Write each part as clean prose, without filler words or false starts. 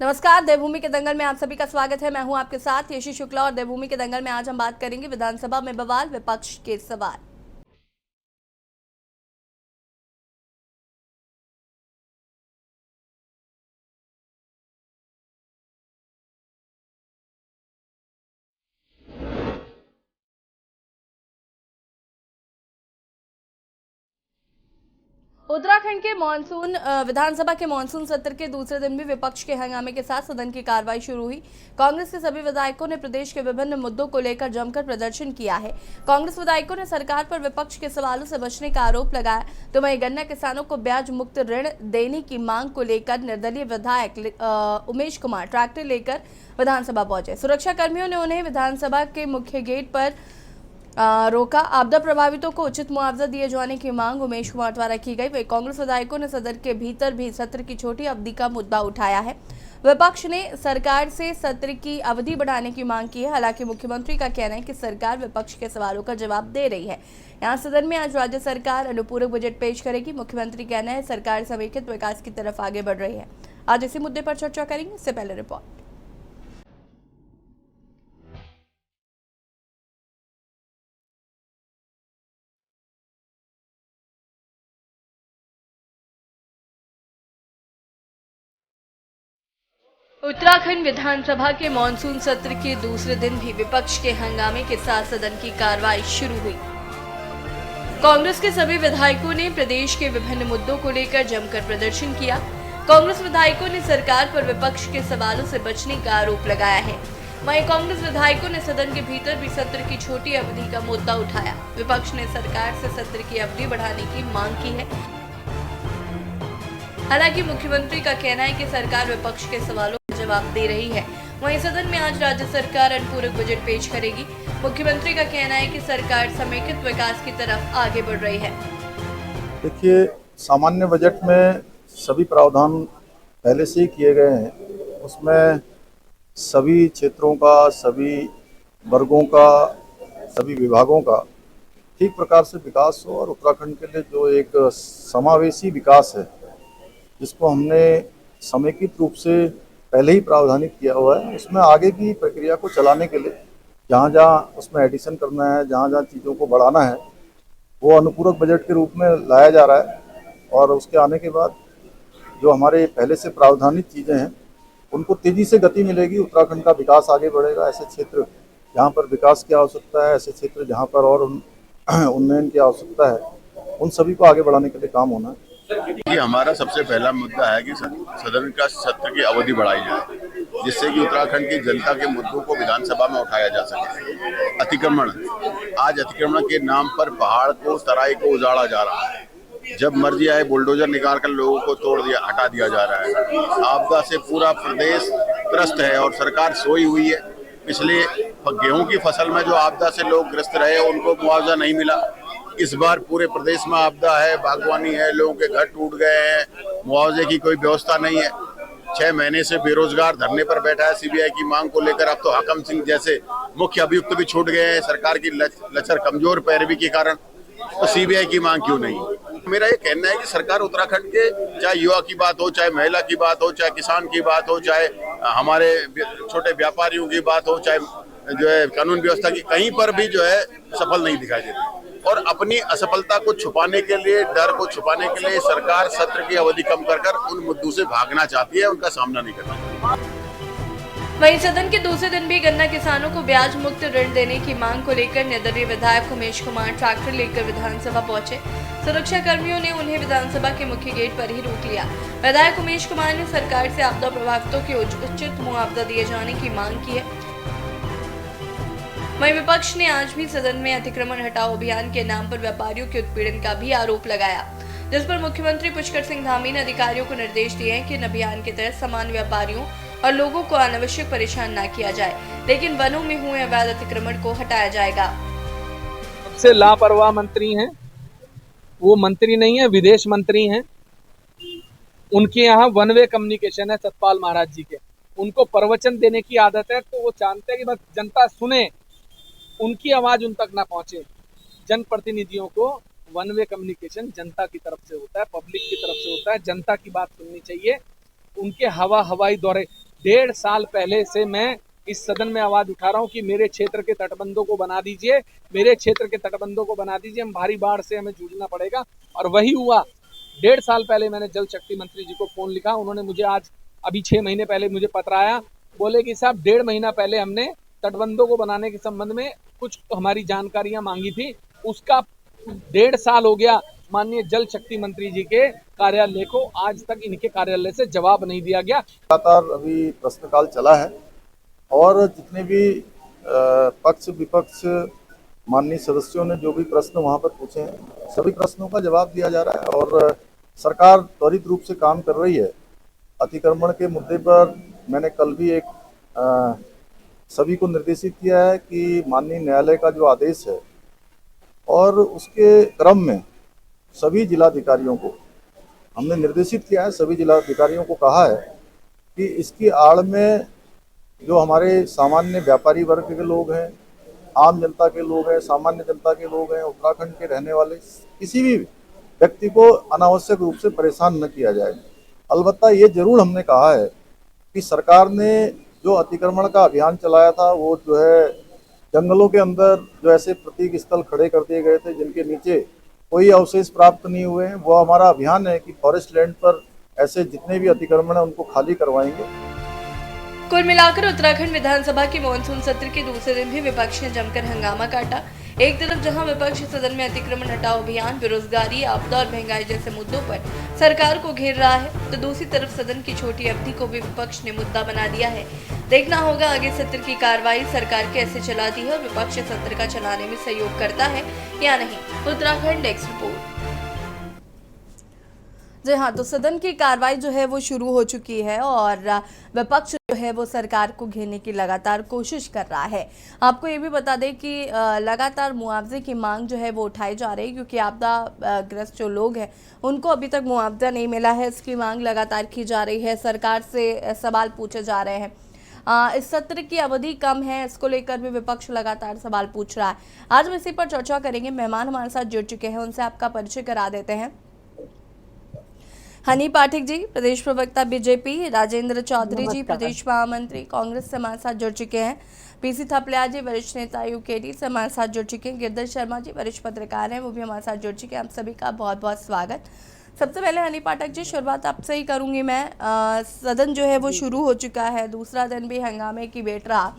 नमस्कार, देवभूमि के दंगल में आप सभी का स्वागत है। मैं हूं आपके साथ यशी शुक्ला और देवभूमि के दंगल में आज हम बात करेंगे विधानसभा में बवाल, विपक्ष के सवाल। उत्तराखंड के विधानसभा के मानसून सत्र के दूसरे दिन भी विपक्ष के हंगामे के साथ सदन की कार्रवाई शुरू हुई। कांग्रेस के सभी विधायकों ने प्रदेश के विभिन्न मुद्दों को लेकर जमकर प्रदर्शन किया है। कांग्रेस विधायकों ने सरकार पर विपक्ष के सवालों से बचने का आरोप लगाया, तो वहीं गन्ना किसानों को ब्याज मुक्त ऋण देने की मांग को लेकर निर्दलीय विधायक उमेश कुमार ट्रैक्टर लेकर विधानसभा पहुंचे। सुरक्षा कर्मियों ने उन्हें विधानसभा के मुख्य गेट पर रोका। आपदा प्रभावितों को उचित मुआवजा दिए जाने की मांग उमेश कुमार द्वारा की गई। वहीं कांग्रेस विधायकों ने सदन के भीतर भी सत्र की छोटी अवधि का मुद्दा उठाया है। विपक्ष ने सरकार से सत्र की अवधि बढ़ाने की मांग की है। हालांकि मुख्यमंत्री का कहना है कि सरकार विपक्ष के सवालों का जवाब दे रही है। यहाँ सदन में आज राज्य सरकार अनुपूरक बजट पेश करेगी। मुख्यमंत्री कहना है सरकार समेकित विकास की तरफ आगे बढ़ रही है। आज इसी मुद्दे पर चर्चा करेंगे। इससे पहले रिपोर्ट। उत्तराखंड विधानसभा के मानसून सत्र के दूसरे दिन भी विपक्ष के हंगामे के साथ सदन की कार्रवाई शुरू हुई। कांग्रेस के सभी विधायकों ने प्रदेश के विभिन्न मुद्दों को लेकर जमकर प्रदर्शन किया। कांग्रेस विधायकों ने सरकार पर विपक्ष के सवालों से बचने का आरोप लगाया है। वहीं कांग्रेस विधायकों ने सदन के भीतर भी सत्र की छोटी अवधि का मुद्दा उठाया। विपक्ष ने सरकार से सत्र की अवधि बढ़ाने की मांग की है। हालांकि मुख्यमंत्री का कहना है कि सरकार विपक्ष के सवालों का जवाब दे रही है। वहीं सदन में आज राज्य सरकार अनुपूरक बजट पेश करेगी। मुख्यमंत्री का कहना है कि सरकार समेकित विकास की तरफ आगे बढ़ रही है। देखिए, सामान्य बजट में सभी प्रावधान पहले से ही किए गए हैं। उसमें सभी क्षेत्रों का, सभी वर्गों का, सभी विभागों का ठीक प्रकार से विकास हो और उत्तराखंड के लिए जो एक समावेशी विकास है, जिसको हमने समेकित रूप से पहले ही प्रावधानित किया हुआ है, उसमें आगे की प्रक्रिया को चलाने के लिए जहाँ जहाँ उसमें एडिशन करना है, जहाँ जहाँ चीज़ों को बढ़ाना है, वो अनुपूरक बजट के रूप में लाया जा रहा है। और उसके आने के बाद जो हमारे पहले से प्रावधानित चीज़ें हैं, उनको तेज़ी से गति मिलेगी। उत्तराखंड का विकास आगे बढ़ेगा। ऐसे क्षेत्र जहाँ पर विकास की आवश्यकता है, ऐसे क्षेत्र जहाँ पर और उन्नयन की आवश्यकता है, उन सभी को आगे बढ़ाने के लिए काम होना है। ये हमारा सबसे पहला मुद्दा है कि सदन का सत्र की अवधि बढ़ाई जाए, जिससे कि उत्तराखंड की जनता के मुद्दों को विधानसभा में उठाया जा सके। अतिक्रमण, आज अतिक्रमण के नाम पर पहाड़ को, तराई को उजाड़ा जा रहा है। जब मर्जी आए बुलडोजर निकाल कर लोगों को हटा दिया जा रहा है। आपदा से पूरा प्रदेश त्रस्त है और सरकार सोई हुई है। पिछले गेहूं की फसल में जो आपदा से लोग ग्रस्त रहे, उनको मुआवजा नहीं मिला। इस बार पूरे प्रदेश में आपदा है, बागवानी है, लोगों के घर टूट गए हैं, मुआवजे की कोई व्यवस्था नहीं है। 6 महीने से बेरोजगार धरने पर बैठा है सीबीआई की मांग को लेकर। अब तो हाकम सिंह जैसे मुख्य अभियुक्त भी छूट गए हैं सरकार की लचर कमजोर पैरवी के कारण। तो सीबीआई की मांग क्यों नहीं? मेरा ये कहना है कि सरकार उत्तराखंड के, चाहे युवा की बात हो, चाहे महिला की बात हो, चाहे किसान की बात हो, चाहे हमारे छोटे व्यापारियों की बात हो, चाहे जो है कानून व्यवस्था की, कहीं पर भी जो है सफल नहीं दिखाई देती। और अपनी असफलता को छुपाने के लिए, डर को छुपाने के लिए सरकार सत्र की अवधि कम कर उन मुद्दों से भागना चाहती है, उनका सामना नहीं करना। वहीं सदन के दूसरे दिन भी गन्ना किसानों को ब्याज मुक्त ऋण देने की मांग को लेकर निर्दलीय विधायक उमेश कुमार ट्रैक्टर लेकर विधानसभा पहुंचे। सुरक्षा कर्मियों ने उन्हें विधानसभा के मुख्य गेट पर ही रोक लिया। विधायक उमेश कुमार ने सरकार से आपदा प्रभावितों के उचित मुआवजा दिए जाने की मांग की है। वहीं विपक्ष ने आज भी सदन में अतिक्रमण हटाओ अभियान के नाम पर व्यापारियों के उत्पीड़न का भी आरोप लगाया, जिस पर मुख्यमंत्री पुष्कर सिंह धामी ने अधिकारियों को निर्देश दिए हैं कि इन अभियान के तहत सामान्य व्यापारियों और लोगों को अनावश्यक परेशान न किया जाए, लेकिन वनों में हुए अवैध अतिक्रमण को हटाया जाएगा। सबसे लापरवाह मंत्री हैं, वो मंत्री नहीं है, विदेश मंत्री हैं। उनके यहाँ वन वे कम्युनिकेशन है सतपाल महाराज जी के। उनको प्रवचन देने की आदत है, तो वो चाहते हैं कि बस जनता सुने, उनकी आवाज उन तक ना पहुंचे। जनप्रतिनिधियों को वन वे कम्युनिकेशन जनता की तरफ से होता है, पब्लिक की तरफ से होता है। जनता की बात सुननी चाहिए। उनके हवाई दौरे, 1.5 साल पहले से मैं इस सदन में आवाज उठा रहा हूं कि मेरे क्षेत्र के तटबंधों को बना दीजिए, मेरे क्षेत्र के तटबंधों को बना दीजिए, हम भारी बाढ़ से हमें जूझना पड़ेगा। और वही हुआ। 1.5 साल पहले मैंने जल शक्ति मंत्री जी को फोन लिखा, उन्होंने मुझे आज अभी 6 महीने पहले मुझे पत्र आया, बोले कि साहब 1.5 महीना पहले हमने तटबंधों को बनाने के संबंध में कुछ हमारी जानकारियां मांगी थी, उसका 1.5 साल हो गया। माननीय जल शक्ति मंत्री जी के कार्यालय को आज तक इनके कार्यालय से जवाब नहीं दिया गया। लगातार अभी प्रश्नकाल चला है और जितने भी पक्ष विपक्ष माननीय सदस्यों ने जो भी प्रश्न वहां पर पूछे हैं, सभी प्रश्नों का जवाब दिया जा रहा है और सरकार त्वरित रूप से काम कर रही है। अतिक्रमण के मुद्दे पर मैंने कल भी एक सभी को निर्देशित किया है कि माननीय न्यायालय का जो आदेश है और उसके क्रम में सभी जिलाधिकारियों को हमने निर्देशित किया है, सभी जिलाधिकारियों को कहा है कि इसकी आड़ में जो हमारे सामान्य व्यापारी वर्ग के लोग हैं, आम जनता के लोग हैं, सामान्य जनता के लोग हैं, उत्तराखंड के रहने वाले किसी भी व्यक्ति को अनावश्यक रूप से परेशान न किया जाए। अलबत्ता ये जरूर हमने कहा है कि सरकार ने जो अतिक्रमण का अभियान चलाया था वो जो है जंगलों के अंदर जो ऐसे प्रतीक स्थल खड़े कर दिए गए थे जिनके नीचे कोई अवशेष प्राप्त नहीं हुए हैं, वो हमारा अभियान है कि फॉरेस्ट लैंड पर ऐसे जितने भी अतिक्रमण है उनको खाली करवाएंगे। कुल मिलाकर उत्तराखंड विधानसभा के मानसून सत्र के दूसरे दिन भी विपक्ष ने जमकर हंगामा काटा। एक तरफ जहां विपक्ष सदन में अतिक्रमण हटाओ अभियान, बेरोजगारी, आपदा और महंगाई जैसे मुद्दों पर सरकार को घेर रहा है, तो दूसरी तरफ सदन की छोटी अवधि को भी विपक्ष ने मुद्दा बना दिया है। देखना होगा आगे सत्र की कार्रवाई सरकार कैसे चलाती है और विपक्ष सत्र का चलाने में सहयोग करता है या नहीं। Uttarakhand desk report. जी हाँ, तो सदन की कार्रवाई जो है वो शुरू हो चुकी है और विपक्ष जो है वो सरकार को घेरने की लगातार कोशिश कर रहा है। आपको ये भी बता दें कि लगातार मुआवजे की मांग जो है वो उठाई जा रही है, क्योंकि आपदा ग्रस्त जो लोग हैं उनको अभी तक मुआवजा नहीं मिला है। इसकी मांग लगातार की जा रही है, सरकार से सवाल पूछे जा रहे हैं। इस सत्र की अवधि कम है, इसको लेकर भी विपक्ष लगातार सवाल पूछ रहा है। आज हम इसी पर चर्चा करेंगे। मेहमान हमारे साथ जुड़ चुके हैं, उनसे आपका परिचय करा देते हैं। हनी पाठक जी, प्रदेश प्रवक्ता बीजेपी, राजेंद्र चौधरी जी, प्रदेश महामंत्री कांग्रेस से हमारे साथ जुड़ चुके हैं। पीसी थपलिया जी, वरिष्ठ नेता यूकेडी से हमारे साथ जुड़ चुके हैं। गिरधर शर्मा जी, वरिष्ठ पत्रकार हैं, वो भी हमारे साथ जुड़ चुके हैं। आप सभी का बहुत बहुत स्वागत। सबसे पहले हनी पाठक जी, शुरुआत आपसे ही करूंगी मैं। सदन जो है वो शुरू हो चुका है, दूसरा दिन भी हंगामे की वेट रहा।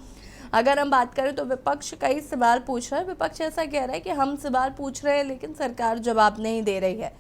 अगर हम बात करें तो विपक्ष कई सवाल पूछ रहा है। विपक्ष ऐसा कह रहा है कि हम सवाल पूछ रहे हैं लेकिन सरकार जवाब नहीं दे रही है।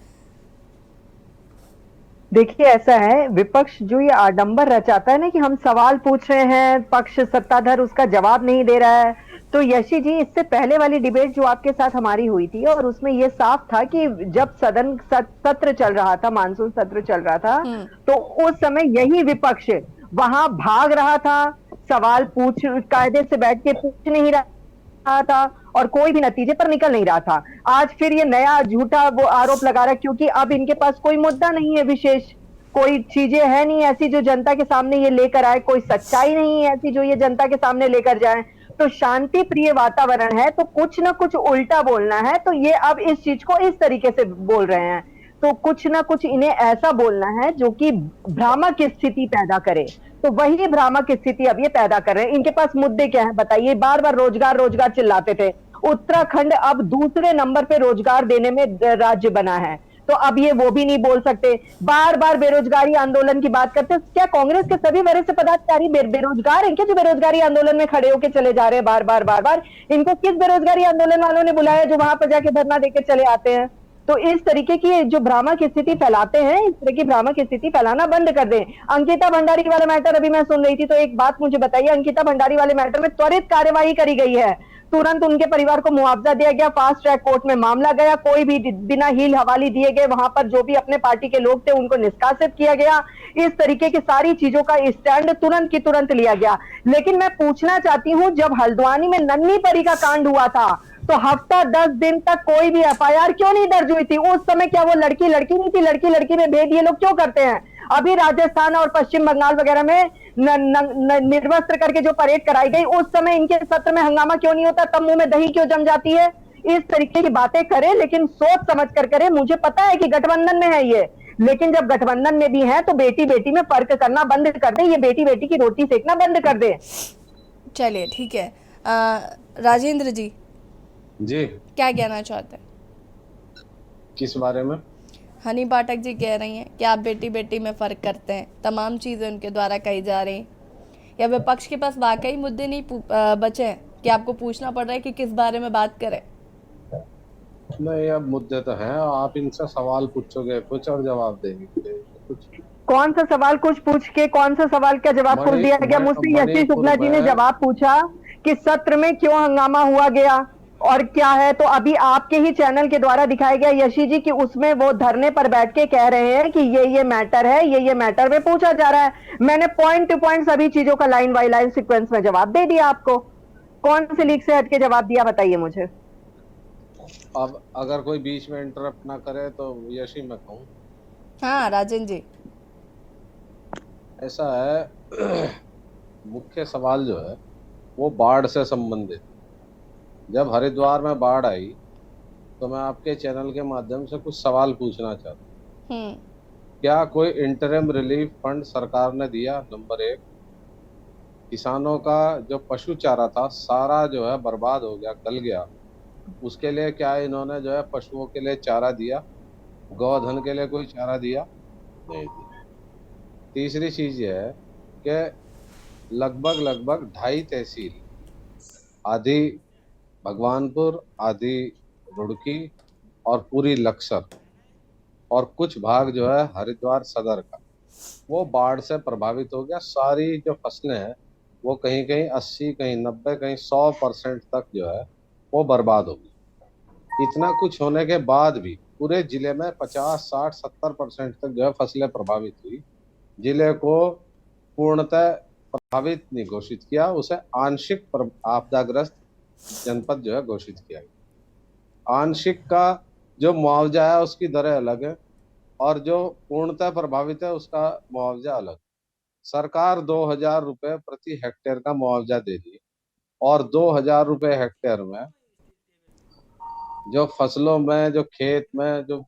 देखिए, ऐसा है, विपक्ष जो ये आडंबर रचाता है ना कि हम सवाल पूछ रहे हैं, पक्ष सत्ताधार उसका जवाब नहीं दे रहा है। तो यशी जी, इससे पहले वाली डिबेट जो आपके साथ हमारी हुई थी और उसमें ये साफ था कि जब सदन सत्र चल रहा था, मानसून सत्र चल रहा था, तो उस समय यही विपक्ष वहां भाग रहा था, सवाल पूछ कायदे से बैठ के पूछ नहीं रहा था और कोई भी नतीजे पर निकल नहीं रहा था। आज फिर ये नया झूठा वो आरोप लगा रहा है, क्योंकि अब इनके पास कोई मुद्दा नहीं है, विशेष कोई चीजें है नहीं ऐसी जो जनता के सामने ये लेकर आए, कोई सच्चाई नहीं है ऐसी जो ये जनता के सामने लेकर जाए। तो शांति प्रिय वातावरण है तो कुछ ना कुछ उल्टा बोलना है, तो ये अब इस चीज को इस तरीके से बोल रहे हैं। तो कुछ ना कुछ इन्हें ऐसा बोलना है जो कि भ्रामक स्थिति पैदा करे, तो वही भ्रामक स्थिति अब ये पैदा कर रहे हैं। इनके पास मुद्दे क्या है बताइए? बार बार रोजगार रोजगार चिल्लाते थे। उत्तराखंड अब दूसरे नंबर पे रोजगार देने में राज्य बना है, तो अब ये वो भी नहीं बोल सकते। बार बार बेरोजगारी आंदोलन की बात करते हैं। क्या कांग्रेस के सभी वरिष्ठ पदाधिकारी बेरोजगार हैं क्या, जो बेरोजगारी आंदोलन में खड़े होकर चले जा रहे हैं बार बार बार बार? इनको किस बेरोजगारी आंदोलन वालों ने बुलाया जो वहां पर जाके धरना देकर चले आते हैं? तो इस तरीके की जो भ्रामक स्थिति फैलाते हैं, इस तरह की भ्रामक स्थिति फैलाना बंद कर दें। अंकिता भंडारी वाले मैटर अभी मैं सुन रही थी, तो एक बात मुझे बताइए, अंकिता भंडारी वाले मैटर में त्वरित कार्यवाही करी गई है, तुरंत उनके परिवार को मुआवजा दिया गया, फास्ट ट्रैक कोर्ट में मामला गया, कोई भी बिना हील हवाली दिए गए वहां पर जो भी अपने पार्टी के लोग थे उनको निष्कासित किया गया। इस तरीके की सारी चीजों का स्टैंड तुरंत की तुरंत लिया गया। लेकिन मैं पूछना चाहती हूं, जब हल्द्वानी में नन्ही परी का कांड हुआ था तो हफ्ता 10 दिन तक कोई भी एफआईआर क्यों नहीं दर्ज हुई थी? उस समय क्या वो लड़की नहीं थी? लड़की लड़की में भेद ये लोग क्यों करते हैं? अभी राजस्थान और पश्चिम बंगाल वगैरह में निर्वस्त्र करके जो परेड कराई गई, उस समय इनके सत्र में हंगामा क्यों नहीं होता? तब मुंह में दही क्यों जम जाती है? इस तरीके की बातें करें लेकिन सोच समझ कर करें। मुझे पता है कि गठबंधन में है ये, लेकिन जब गठबंधन में भी है तो बेटी बेटी में फर्क करना बंद कर दे, ये बेटी बेटी की रोटी सेकना बंद कर दे। चलिए ठीक है। राजेंद्र जी जी। क्या कहना चाहते हैं? किस बारे में? हनी पाठक जी कह रही हैं कि आप बेटी बेटी में फ़र्क करते हैं, तमाम चीज़ें उनके द्वारा कही जा रही हैं, या विपक्ष के पास वाकई मुद्दे नहीं बचे हैं कि आपको पूछना पड़ रहा है कि किस बारे में बात करें? नहीं, अब मुद्दे तो हैं, आप इनसे सवाल पूछोगे कुछ और जवाब देंगे कुछ। कौन सा सवाल कुछ पूछ के कौन सा सवाल का जवाब कुछ दिया गया? मुझसे यशी शुक्ला जी ने जवाब पूछा कि सत्र में क्यों हंगामा हुआ गया और क्या है, तो अभी आपके ही चैनल के द्वारा दिखाया गया यशी जी कि उसमें वो धरने पर बैठ के कह रहे हैं कि ये मैटर है, ये मैटर में पूछा जा रहा है। मैंने पॉइंट टू पॉइंट सभी चीजों का लाइन बाय लाइन सीक्वेंस में जवाब दे दिया आपको। कौन से लीक से हट के जवाब दिया बताइए मुझे। अब अगर कोई बीच में इंटरप्ट ना करे तो यशी मैं कहूँ। हाँ राजेंद्र जी। ऐसा है, मुख्य सवाल जो है वो बाढ़ से संबंधित। जब हरिद्वार में बाढ़ आई तो मैं आपके चैनल के माध्यम से कुछ सवाल पूछना चाहता हूँ। क्या कोई इंटरिम रिलीफ फंड सरकार ने दिया? नंबर 1। किसानों का जो पशु चारा था सारा जो है बर्बाद हो गया, गल गया, उसके लिए क्या इन्होंने जो है पशुओं के लिए चारा दिया? गौधन के लिए कोई चारा दिया? नहीं दिया। तीसरी चीज ये है कि लगभग 2.5 तहसील, आधी भगवानपुर, आधी रुड़की और पूरी लक्सर और कुछ भाग जो है हरिद्वार सदर का, वो बाढ़ से प्रभावित हो गया। सारी जो फसलें हैं वो कहीं कहीं 80, कहीं 90, कहीं 100% तक जो है वो बर्बाद हो गई। इतना कुछ होने के बाद भी पूरे जिले में 50, 60, 70% तक जो है फसलें प्रभावित हुई। जिले को पूर्णतः प्रभावित नहीं घोषित किया, उसे आंशिक आपदाग्रस्त जनपद जो है घोषित किया गया। आंशिक का जो मुआवजा है उसकी दरें अलग है और जो पूर्णतः प्रभावित है उसका मुआवजा अलग। सरकार 2,000 रुपए प्रति हेक्टेयर का मुआवजा दे रही है और 2,000 रुपए हेक्टेयर में जो फसलों में, जो खेत में जो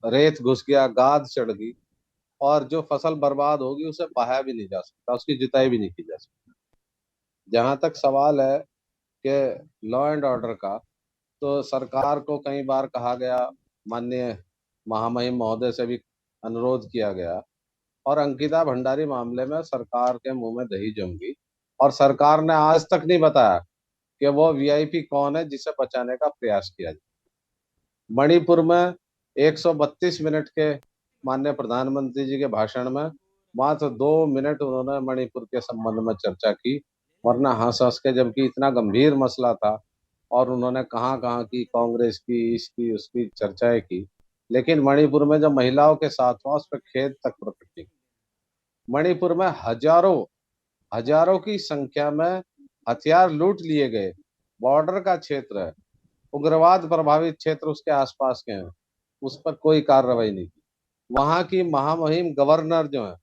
रेत घुस गया, गाद चढ़ गई और जो फसल बर्बाद होगी उसे बहाया भी नहीं जा सकता, उसकी जुताई भी नहीं की जा सकती। जहां तक सवाल है कि लॉ एंड ऑर्डर का, तो सरकार को कई बार कहा गया, माननीय महामहिम महोदय से भी अनुरोध किया गया और अंकिता भंडारी मामले में सरकार के मुंह में दही जम गई और सरकार ने आज तक नहीं बताया कि वो वीआईपी कौन है जिसे बचाने का प्रयास किया जाए। मणिपुर में 132 मिनट के माननीय प्रधानमंत्री जी के भाषण में मात्र 2 मिनट उन्होंने मणिपुर के संबंध में चर्चा की, वरना हंस हंस के, जबकि इतना गंभीर मसला था और उन्होंने कहाँ कहाँ की कांग्रेस की, इसकी उसकी चर्चाएं की, लेकिन मणिपुर में जो महिलाओं के साथ हुआ उस पर खेद तक प्रकट नहीं। मणिपुर में हजारों की संख्या में हथियार लूट लिए गए। बॉर्डर का क्षेत्र है, उग्रवाद प्रभावित क्षेत्र उसके आसपास के हैं, उस पर कोई कार्रवाई नहीं की। वहां की महामहिम गवर्नर जो है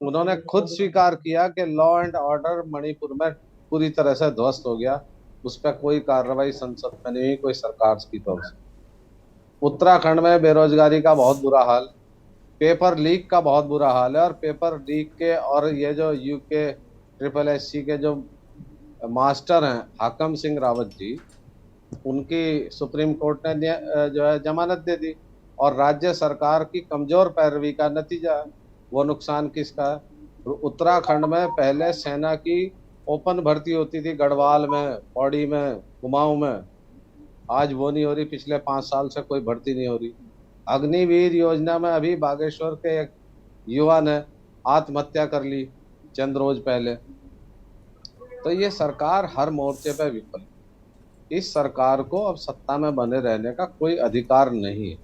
उन्होंने खुद स्वीकार किया कि लॉ एंड ऑर्डर मणिपुर में पूरी तरह से ध्वस्त हो गया, उस पर कोई कार्रवाई संसद में नहीं हुई, कोई सरकार की तरफ से। उत्तराखंड में बेरोजगारी का बहुत बुरा हाल, पेपर लीक का बहुत बुरा हाल है और पेपर लीक के और ये जो यूके SSC के जो मास्टर हैं हाकम सिंह रावत जी, उनकी सुप्रीम कोर्ट ने जो है जमानत दे दी और राज्य सरकार की कमजोर पैरवी का नतीजा है। वो नुकसान किसका है? उत्तराखंड में पहले सेना की ओपन भर्ती होती थी, गढ़वाल में, पौड़ी में, कुमाऊं में, आज वो नहीं हो रही। पिछले 5 साल से कोई भर्ती नहीं हो रही। अग्निवीर योजना में अभी बागेश्वर के एक युवा ने आत्महत्या कर ली चंद रोज पहले। तो ये सरकार हर मोर्चे पे विफल। इस सरकार को अब सत्ता में बने रहने का कोई अधिकार नहीं है,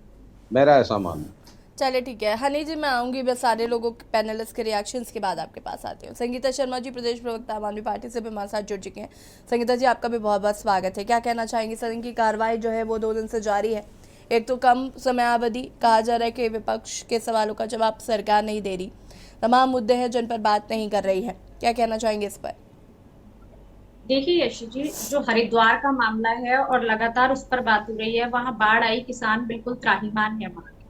मेरा ऐसा मानना है। चलिए ठीक है हनी जी, मैं आऊंगी बस सारे लोगों के पैनलिस्ट के रिएक्शंस के बाद आपके पास आती हूँ। संगीता शर्मा जी प्रदेश प्रवक्ता आम आदमी पार्टी से भी हमारे साथ जुड़ चुके हैं। संगीता जी आपका भी बहुत बहुत स्वागत है। क्या कहना चाहेंगे? सदन की कार्रवाई जो है वो 2 दिन से जारी है। एक तो कम समयावधि, कहा जा रहा है कि विपक्ष के सवालों का जवाब सरकार नहीं दे रही, तमाम मुद्दे हैं जिन पर बात नहीं कर रही है। क्या कहना चाहेंगे इस पर? देखिए यशी जी, जो हरिद्वार का मामला है और लगातार उस पर बात हो रही है, वहां बाढ़ आई, किसान बिल्कुल त्राहिमाम है वहां के।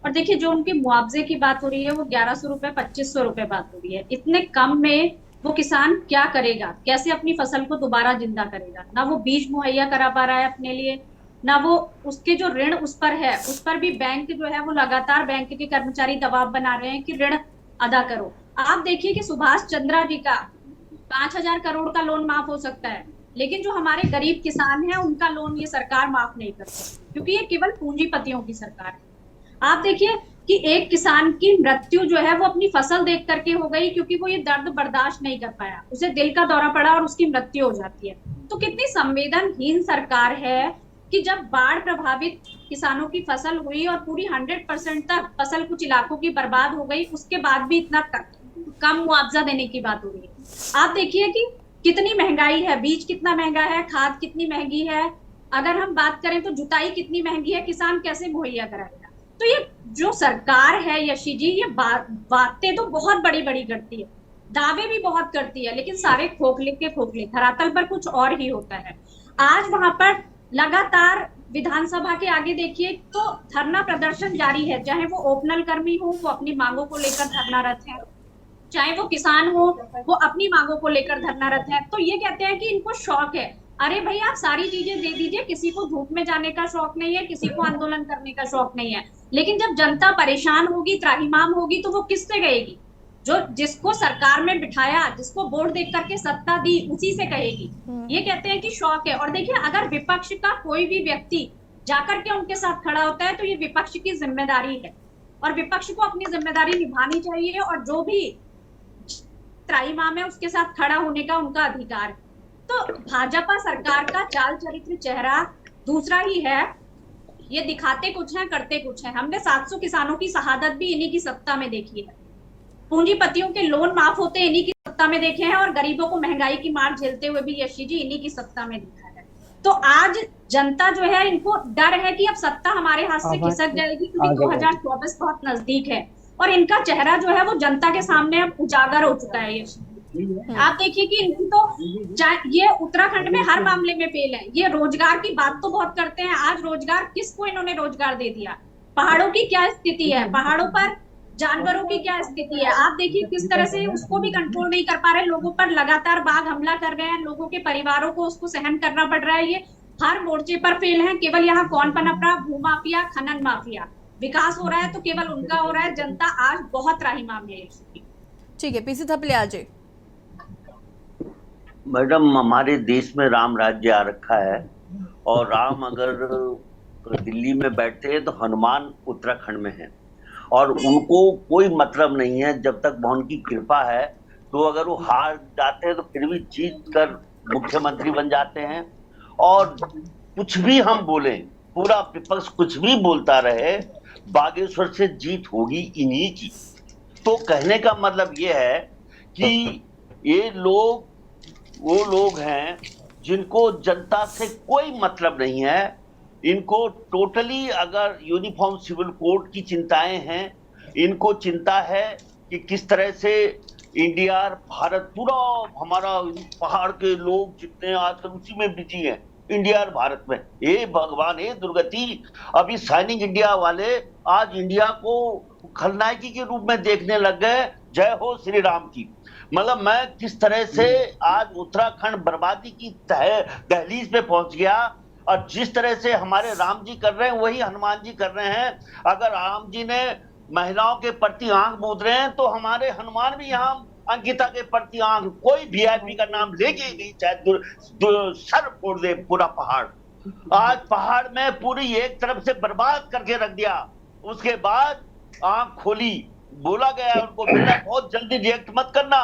और देखिए जो उनके मुआवजे की बात हो रही है वो 1100 रुपए 2500 रुपए बात हो रही है। इतने कम में वो किसान क्या करेगा, कैसे अपनी फसल को दोबारा जिंदा करेगा? ना वो बीज मुहैया करा पा रहा है अपने लिए, ना वो उसके जो ऋण उस पर है उस पर भी बैंक जो है वो लगातार बैंक के कर्मचारी दबाव बना रहे हैं कि ऋण अदा करो। आप देखिए कि सुभाष चंद्रा जी का 5,000 करोड़ का लोन माफ हो सकता है, लेकिन जो हमारे गरीब किसान हैं उनका लोन ये सरकार माफ नहीं कर सकती, क्योंकि ये केवल पूंजीपतियों की सरकार है। आप देखिए कि एक किसान की मृत्यु जो है वो अपनी फसल देख करके हो गई, क्योंकि वो ये दर्द बर्दाश्त नहीं कर पाया, उसे दिल का दौरा पड़ा और उसकी मृत्यु हो जाती है। तो कितनी संवेदनहीन सरकार है कि जब बाढ़ प्रभावित किसानों की फसल हुई और पूरी 100% तक फसल कुछ इलाकों की बर्बाद हो गई, उसके बाद भी इतना कम मुआवजा देने की बात हो रही है। आप देखिए कि कितनी महंगाई है, बीज कितना महंगा है, खाद कितनी महंगी है, अगर हम बात करें तो जुताई कितनी महंगी है, किसान कैसे मुहैया कराएगा? तो ये जो सरकार है यशी जी, ये बातें तो बहुत बड़ी बड़ी करती है, दावे भी बहुत करती है, लेकिन सारे खोखले के खोखले, धरातल पर कुछ और ही होता है। आज वहां पर लगातार विधानसभा के आगे देखिए तो धरना प्रदर्शन जारी है, चाहे वो ओपनल कर्मी हो वो अपनी मांगों को लेकर धरनारत है, चाहे वो किसान हो वो अपनी मांगों को लेकर धरनारत है। तो ये कहते हैं कि इनको शौक है। अरे भाई आप सारी चीजें दे दीजिए, किसी को धूप में जाने का शौक नहीं है, किसी को आंदोलन करने का शौक नहीं है, लेकिन जब जनता परेशान होगी, त्राहिमाम होगी, तो वो किससे कहेगी? जो जिसको सरकार में बिठाया, जिसको वोट देख करके सत्ता दी, उसी से कहेगी। ये कहते हैं कि शौक है। और देखिए अगर विपक्ष का कोई भी व्यक्ति जाकर के उनके साथ खड़ा होता है तो ये विपक्ष की जिम्मेदारी है, और विपक्ष को अपनी जिम्मेदारी निभानी चाहिए, और जो भी त्राहिमाम है उसके साथ खड़ा होने का उनका अधिकार है। तो भाजपा सरकार का चाल चरित्र चेहरा दूसरा ही है, ये दिखाते कुछ है करते कुछ है। हमने 700 किसानों की शहादत भी इन्हीं की सत्ता में देखी है, पूंजीपतियों के लोन माफ होते इन्हीं की सत्ता में देखे हैं, और गरीबों को महंगाई की मार झेलते हुए भी यशी जी इन्हीं की सत्ता में देखा है। तो आज जनता जो है, इनको डर है कि अब सत्ता हमारे हाथ से खिसक जाएगी, क्योंकि 2024 बहुत नजदीक है, और इनका चेहरा जो है वो जनता के सामने अब उजागर हो चुका है। यशी आप देखिए कि इनकी तो ये उत्तराखंड में हर मामले में फेल है। ये रोजगार की बात तो बहुत करते हैं, आज रोजगार किसको इन्होंने रोजगार दे दिया? पहाड़ों की क्या स्थिति है, पहाड़ों पर जानवरों की क्या स्थिति है? आप देखिए किस तरह से उसको भी कंट्रोल नहीं कर पा रहे, लोगों पर लगातार बाघ हमला कर रहे हैं, लोगों के परिवारों को उसको सहन करना पड़ रहा है। ये हर मोर्चे पर फेल है। केवल यहाँ कौन पनप रहा? भूमाफिया, खनन माफिया। विकास हो रहा है तो केवल उनका हो रहा है। जनता आज बहुत त्राहिमाम है। ठीक है, पीसी थपलियाल जी। मैडम, हमारे देश में राम राज्य आ रखा है, और राम अगर दिल्ली में बैठते हैं तो हनुमान उत्तराखंड में है, और उनको कोई मतलब नहीं है जब तक भगवान की कृपा है। तो अगर वो हार जाते हैं तो फिर भी जीत कर मुख्यमंत्री बन जाते हैं। और कुछ भी हम बोले, पूरा विपक्ष कुछ भी बोलता रहे, बागेश्वर से जीत होगी इन्हीं की। तो कहने का मतलब ये है कि ये लोग वो लोग हैं जिनको जनता से कोई मतलब नहीं है। इनको टोटली अगर यूनिफॉर्म सिविल कोड की चिंताएं हैं, इनको चिंता है कि किस तरह से इंडिया भारत पूरा हमारा पहाड़ के लोग जितने आजकल उसी में बिजी हैं, इंडिया और भारत में। ये भगवान, ये दुर्गति। अभी शाइनिंग इंडिया वाले आज इंडिया को खलनायकी के रूप में देखने लग गए। जय हो श्री राम की। मतलब मैं किस तरह से आज उत्तराखंड बर्बादी की दहलीज पे पहुंच गया, और जिस तरह से हमारे राम जी कर रहे हैं वही हनुमान जी कर रहे हैं। अगर राम जी ने महिलाओं के प्रति आंख मूंद रहे हैं तो हमारे हनुमान भी यहाँ अंकिता के प्रति आंख, कोई वीआईपी का नाम लेके नहीं, चाहे सर फोड़ दे पूरा पहाड़। आज पहाड़ में पूरी एक तरफ से बर्बाद करके रख दिया, उसके बाद आंख खोली। बोला गया है उनको बेटा बहुत जल्दी रिएक्ट मत करना,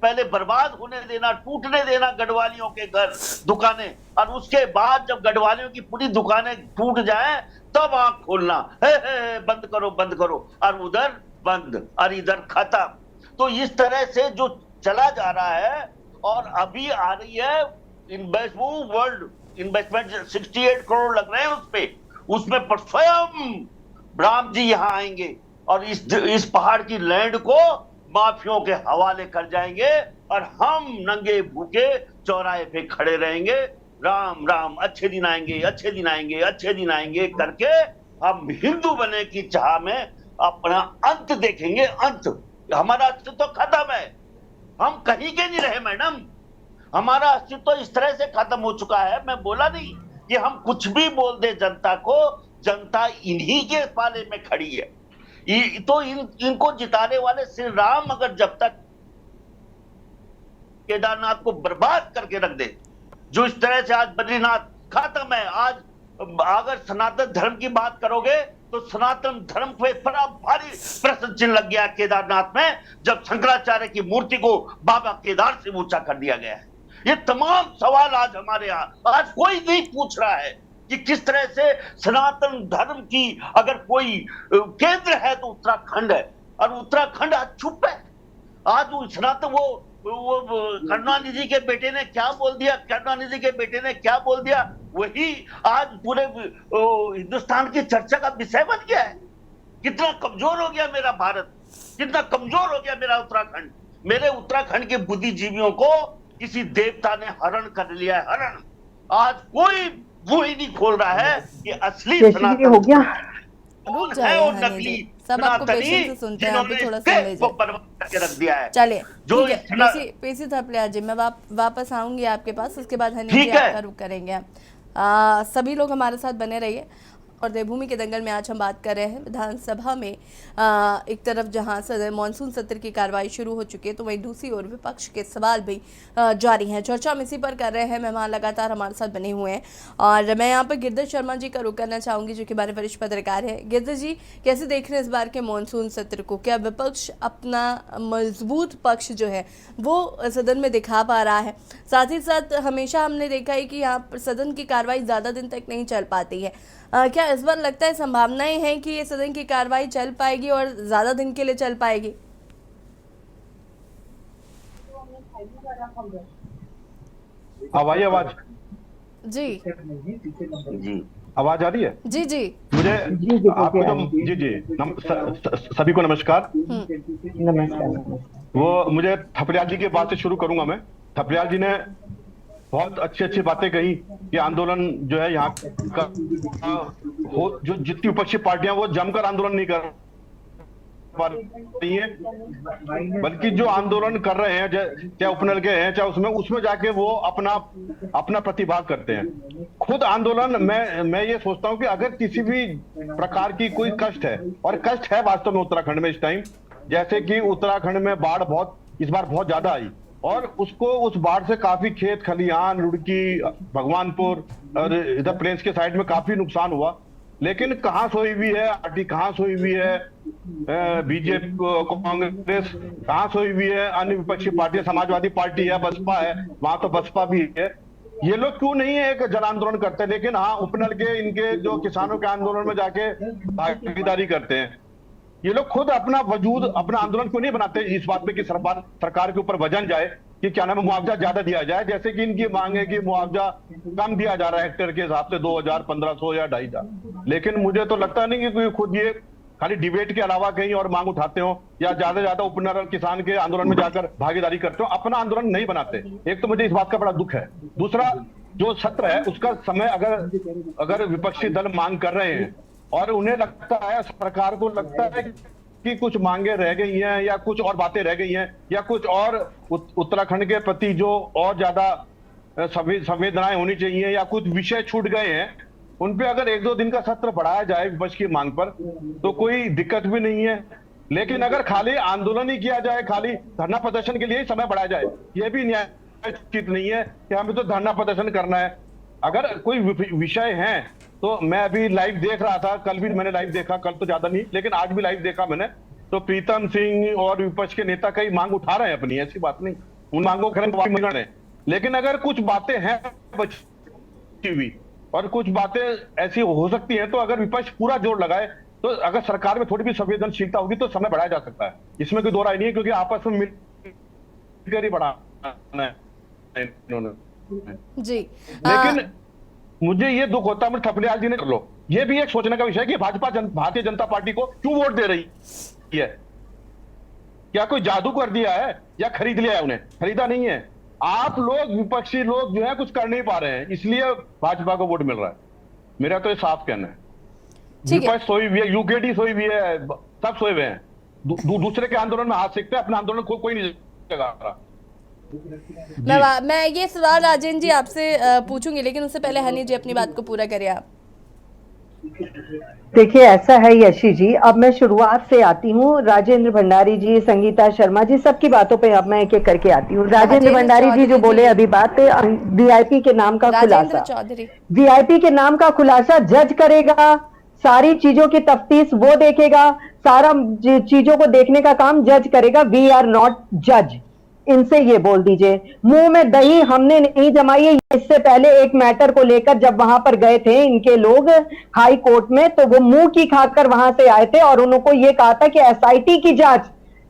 पहले बर्बाद होने देना, टूटने देना गढ़वालियों के घर दुकानें, और उसके बाद जब गढ़वालियों की पूरी दुकानें टूट जाए तब आंख खोलना। बंद करो बंद करो, और उधर बंद और इधर खत्म। तो इस तरह से जो चला जा रहा है, और अभी आ रही है इन्वेस्टमेंट, वर्ल्ड इन्वेस्टमेंट 68 करोड़ लग रहे हैं उसमें पर स्वयं राम जी यहाँ आएंगे और इस पहाड़ की लैंड को माफियों के हवाले कर जाएंगे, और हम नंगे भूखे चौराहे पे खड़े रहेंगे। राम राम, अच्छे दिन आएंगे, अच्छे दिन आएंगे, अच्छे दिन आएंगे करके हम हिंदू बनने की चाह में अपना अंत देखेंगे। अंत, हमारा अस्तित्व तो खत्म है, हम कहीं के नहीं रहे मैडम। हमारा अस्तित्व तो इस तरह से खत्म हो चुका है। मैं बोला नहीं कि हम कुछ भी बोल दे जनता को, जनता इन्हीं के पाले में खड़ी है। तो इनको जिताने वाले श्री राम अगर जब तक केदारनाथ को बर्बाद करके रख दे, जो इस तरह से आज बद्रीनाथ खत्म है। आज अगर सनातन धर्म की बात करोगे तो सनातन धर्म पे बड़ा भारी प्रश्न चिन्ह लग गया केदारनाथ में, जब शंकराचार्य की मूर्ति को बाबा केदार से ऊंचा कर दिया गया है। ये तमाम सवाल आज हमारे यहाँ, आज कोई नहीं पूछ रहा है कि किस तरह से सनातन धर्म की अगर कोई केंद्र है तो उत्तराखंड है, और उत्तराखंड आज चुप है। आज वो सनातन वो करुणानिधि के बेटे ने क्या बोल दिया, करुणानिधि के बेटे ने क्या बोल दिया, वही आज पूरे हिंदुस्तान की चर्चा का विषय बन गया है। कितना कमजोर हो गया मेरा भारत, कितना कमजोर हो गया मेरा उत्तराखंड। मेरे उत्तराखंड के बुद्धिजीवियों को किसी देवता ने हरण कर लिया है, हरण। आज कोई मुंह ही नहीं खोल रहा है कि असली सनातन हो गया। रुक है जाइए और हनी नकली जी, सब आपको पेशेंस से सुनते हैं, आप भी थोड़ा सुन लीजिए। बर्बाद करके रख दिया है। चलिए जो ठीक है, पेशी थपलियाल जी, मैं वापस आऊंगी आपके पास, उसके बाद हनी जी ठीक है। आपका रुख करेंगे। सभी लोग हमारे साथ बने रहिए। और देवभूमि के दंगल में आज हम बात कर रहे हैं विधानसभा में एक तरफ जहां सदन मानसून सत्र की कार्रवाई शुरू हो चुकी है, तो वहीं दूसरी ओर विपक्ष के सवाल भी जारी हैं। चर्चा हम इसी पर कर रहे हैं, मेहमान लगातार हमारे साथ बने हुए हैं। और मैं यहाँ पर गिरधर शर्मा जी का रुख करना चाहूँगी, जो कि हमारे वरिष्ठ पत्रकार हैं। गिरधर जी, कैसे देख रहे हैं इस बार के मानसून सत्र को? क्या विपक्ष अपना मजबूत पक्ष जो है वो सदन में दिखा पा रहा है? साथ ही साथ हमेशा हमने देखा है कि यहाँ पर सदन की कार्रवाई ज़्यादा दिन तक नहीं चल पाती है। क्या इस बार लगता है संभावनाएं हैं कि ये सदन की कार्रवाई चल पाएगी और ज्यादा दिन के लिए चल पाएगी? आवाज जी जी, आवाज आ रही है? जी जी मुझे आपको तो जी सभी को नमस्कार। वो मुझे थपलियाल जी की बात से शुरू करूंगा मैं। थपलियाल जी ने बहुत अच्छी बातें कही कि आंदोलन जो है यहाँ का हो, जो जितनी विपक्षी पार्टियां वो जमकर आंदोलन नहीं कर पा रही है, बल्कि जो आंदोलन कर रहे हैं, चाहे उपनल के हैं, चाहे उसमें जाके वो अपना प्रतिभाग करते हैं। खुद आंदोलन मैं ये सोचता हूँ कि अगर किसी भी प्रकार की कोई कष्ट है, और कष्ट है वास्तव में उत्तराखंड में इस टाइम, जैसे कि उत्तराखंड में बाढ़ इस बार बहुत ज्यादा आई, और उसको उस बाढ़ से काफी खेत खलिहान, रुड़की, भगवानपुर और इधर प्लेन्स के साइड में काफी नुकसान हुआ। लेकिन कहाँ सोई हुई है पार्टी, कहाँ सोई हुई है बीजेपी, कांग्रेस कहाँ सोई हुई है, अन्य विपक्षी पार्टियां, समाजवादी पार्टी है, बसपा है, वहां तो बसपा भी है। ये लोग क्यों नहीं है एक जन आंदोलन करते? लेकिन हाँ, उपनल के इनके जो किसानों के आंदोलन में जाके भागीदारी करते हैं। ये लोग खुद अपना आंदोलन क्यों नहीं बनाते इस बात पे कि सरकार के ऊपर वजन जाए कि क्या नाम है, मुआवजा ज्यादा दिया जाए, जैसे कि इनकी मांग है कि मुआवजा कम दिया जा रहा है हेक्टेयर के हिसाब से 2000, 1500 या 2500। लेकिन मुझे तो लगता नहीं कि कोई खुद ये खाली डिबेट के अलावा कहीं और मांग उठाते हो, या ज्यादा से ज्यादा उपनल किसान के आंदोलन में जाकर भागीदारी करते हो, अपना आंदोलन नहीं बनाते। एक तो मुझे इस बात का बड़ा दुख है। दूसरा, जो सत्र है उसका समय अगर विपक्षी दल मांग कर रहे हैं और उन्हें लगता है, सरकार को लगता है कि कुछ मांगे रह गई हैं या कुछ और बातें रह गई हैं या कुछ और उत्तराखंड के प्रति जो और ज्यादा संवेदनाएं होनी चाहिए या कुछ विषय छूट गए हैं, उन पे अगर 1-2 दिन का सत्र बढ़ाया जाए विपक्ष की मांग पर तो कोई दिक्कत भी नहीं है। लेकिन अगर खाली आंदोलन ही किया जाए, खाली धरना प्रदर्शन के लिए ही समय बढ़ाया जाए, यह भी न्यायोचित नहीं है कि हमें तो धरना प्रदर्शन करना है। अगर कोई विषय है तो मैं अभी लाइव देख रहा था, कल भी मैंने लाइव देखा, कल तो ज्यादा नहीं लेकिन आज भी लाइव देखा मैंने, तो प्रीतम सिंह और विपक्ष के नेता कई मांग उठा रहे हैं अपनी, ऐसी बात नहीं, उन मांगों को, लेकिन अगर कुछ बातें हैं बची हुई और कुछ बातें ऐसी हो सकती हैं, तो अगर विपक्ष पूरा जोर लगाए, तो अगर सरकार में थोड़ी भी संवेदनशीलता होगी तो समय बढ़ाया जा सकता है। इसमें कोई दो राय नहीं है, क्योंकि आपस में मिलकर ही बढ़ाना है इन्होंने जी। लेकिन मुझे ये दुख होता है, थपलियाल जी ने कर लो, ये भी एक सोचने का विषय है कि भारतीय जनता पार्टी को क्यों वोट दे रही है? क्या कोई जादू कर दिया है या खरीद लिया है? उन्हें खरीदा नहीं है। आप लोग, विपक्षी लोग जो है कुछ कर नहीं पा रहे हैं, इसलिए भाजपा को वोट मिल रहा है। मेरा तो ये साफ कहना है। विपक्ष सोई हुई है, यूकेडी सोई हुई है, सब सोए हुए हैं, दूसरे के आंदोलन में हाथ सेकते हैं, अपने आंदोलन को कोई नहीं जगा रहा। मैं ये सवाल राजेंद्र जी आपसे पूछूंगी, लेकिन उससे पहले हनी जी अपनी बात को पूरा करें आप। देखिए ऐसा है यशी जी, अब मैं शुरुआत से आती हूँ। राजेंद्र भंडारी जी, संगीता शर्मा जी, सबकी बातों पे अब मैं एक एक करके आती हूँ। राजेंद्र भंडारी जी जो बोले अभी बात, वीआईपी के नाम का खुलासा, वीआईपी के नाम का खुलासा जज करेगा, सारी चीजों की तफ्तीश वो देखेगा, सारा चीजों को देखने का काम जज करेगा। वी आर नॉट जज, इनसे ये बोल दीजिए। मुंह में दही हमने नहीं जमाई है। इससे पहले एक मैटर को लेकर जब वहां पर गए थे इनके लोग हाई कोर्ट में, तो वो मुंह की खाकर वहां से आए थे और उनको ये कहा था कि एसआईटी की जांच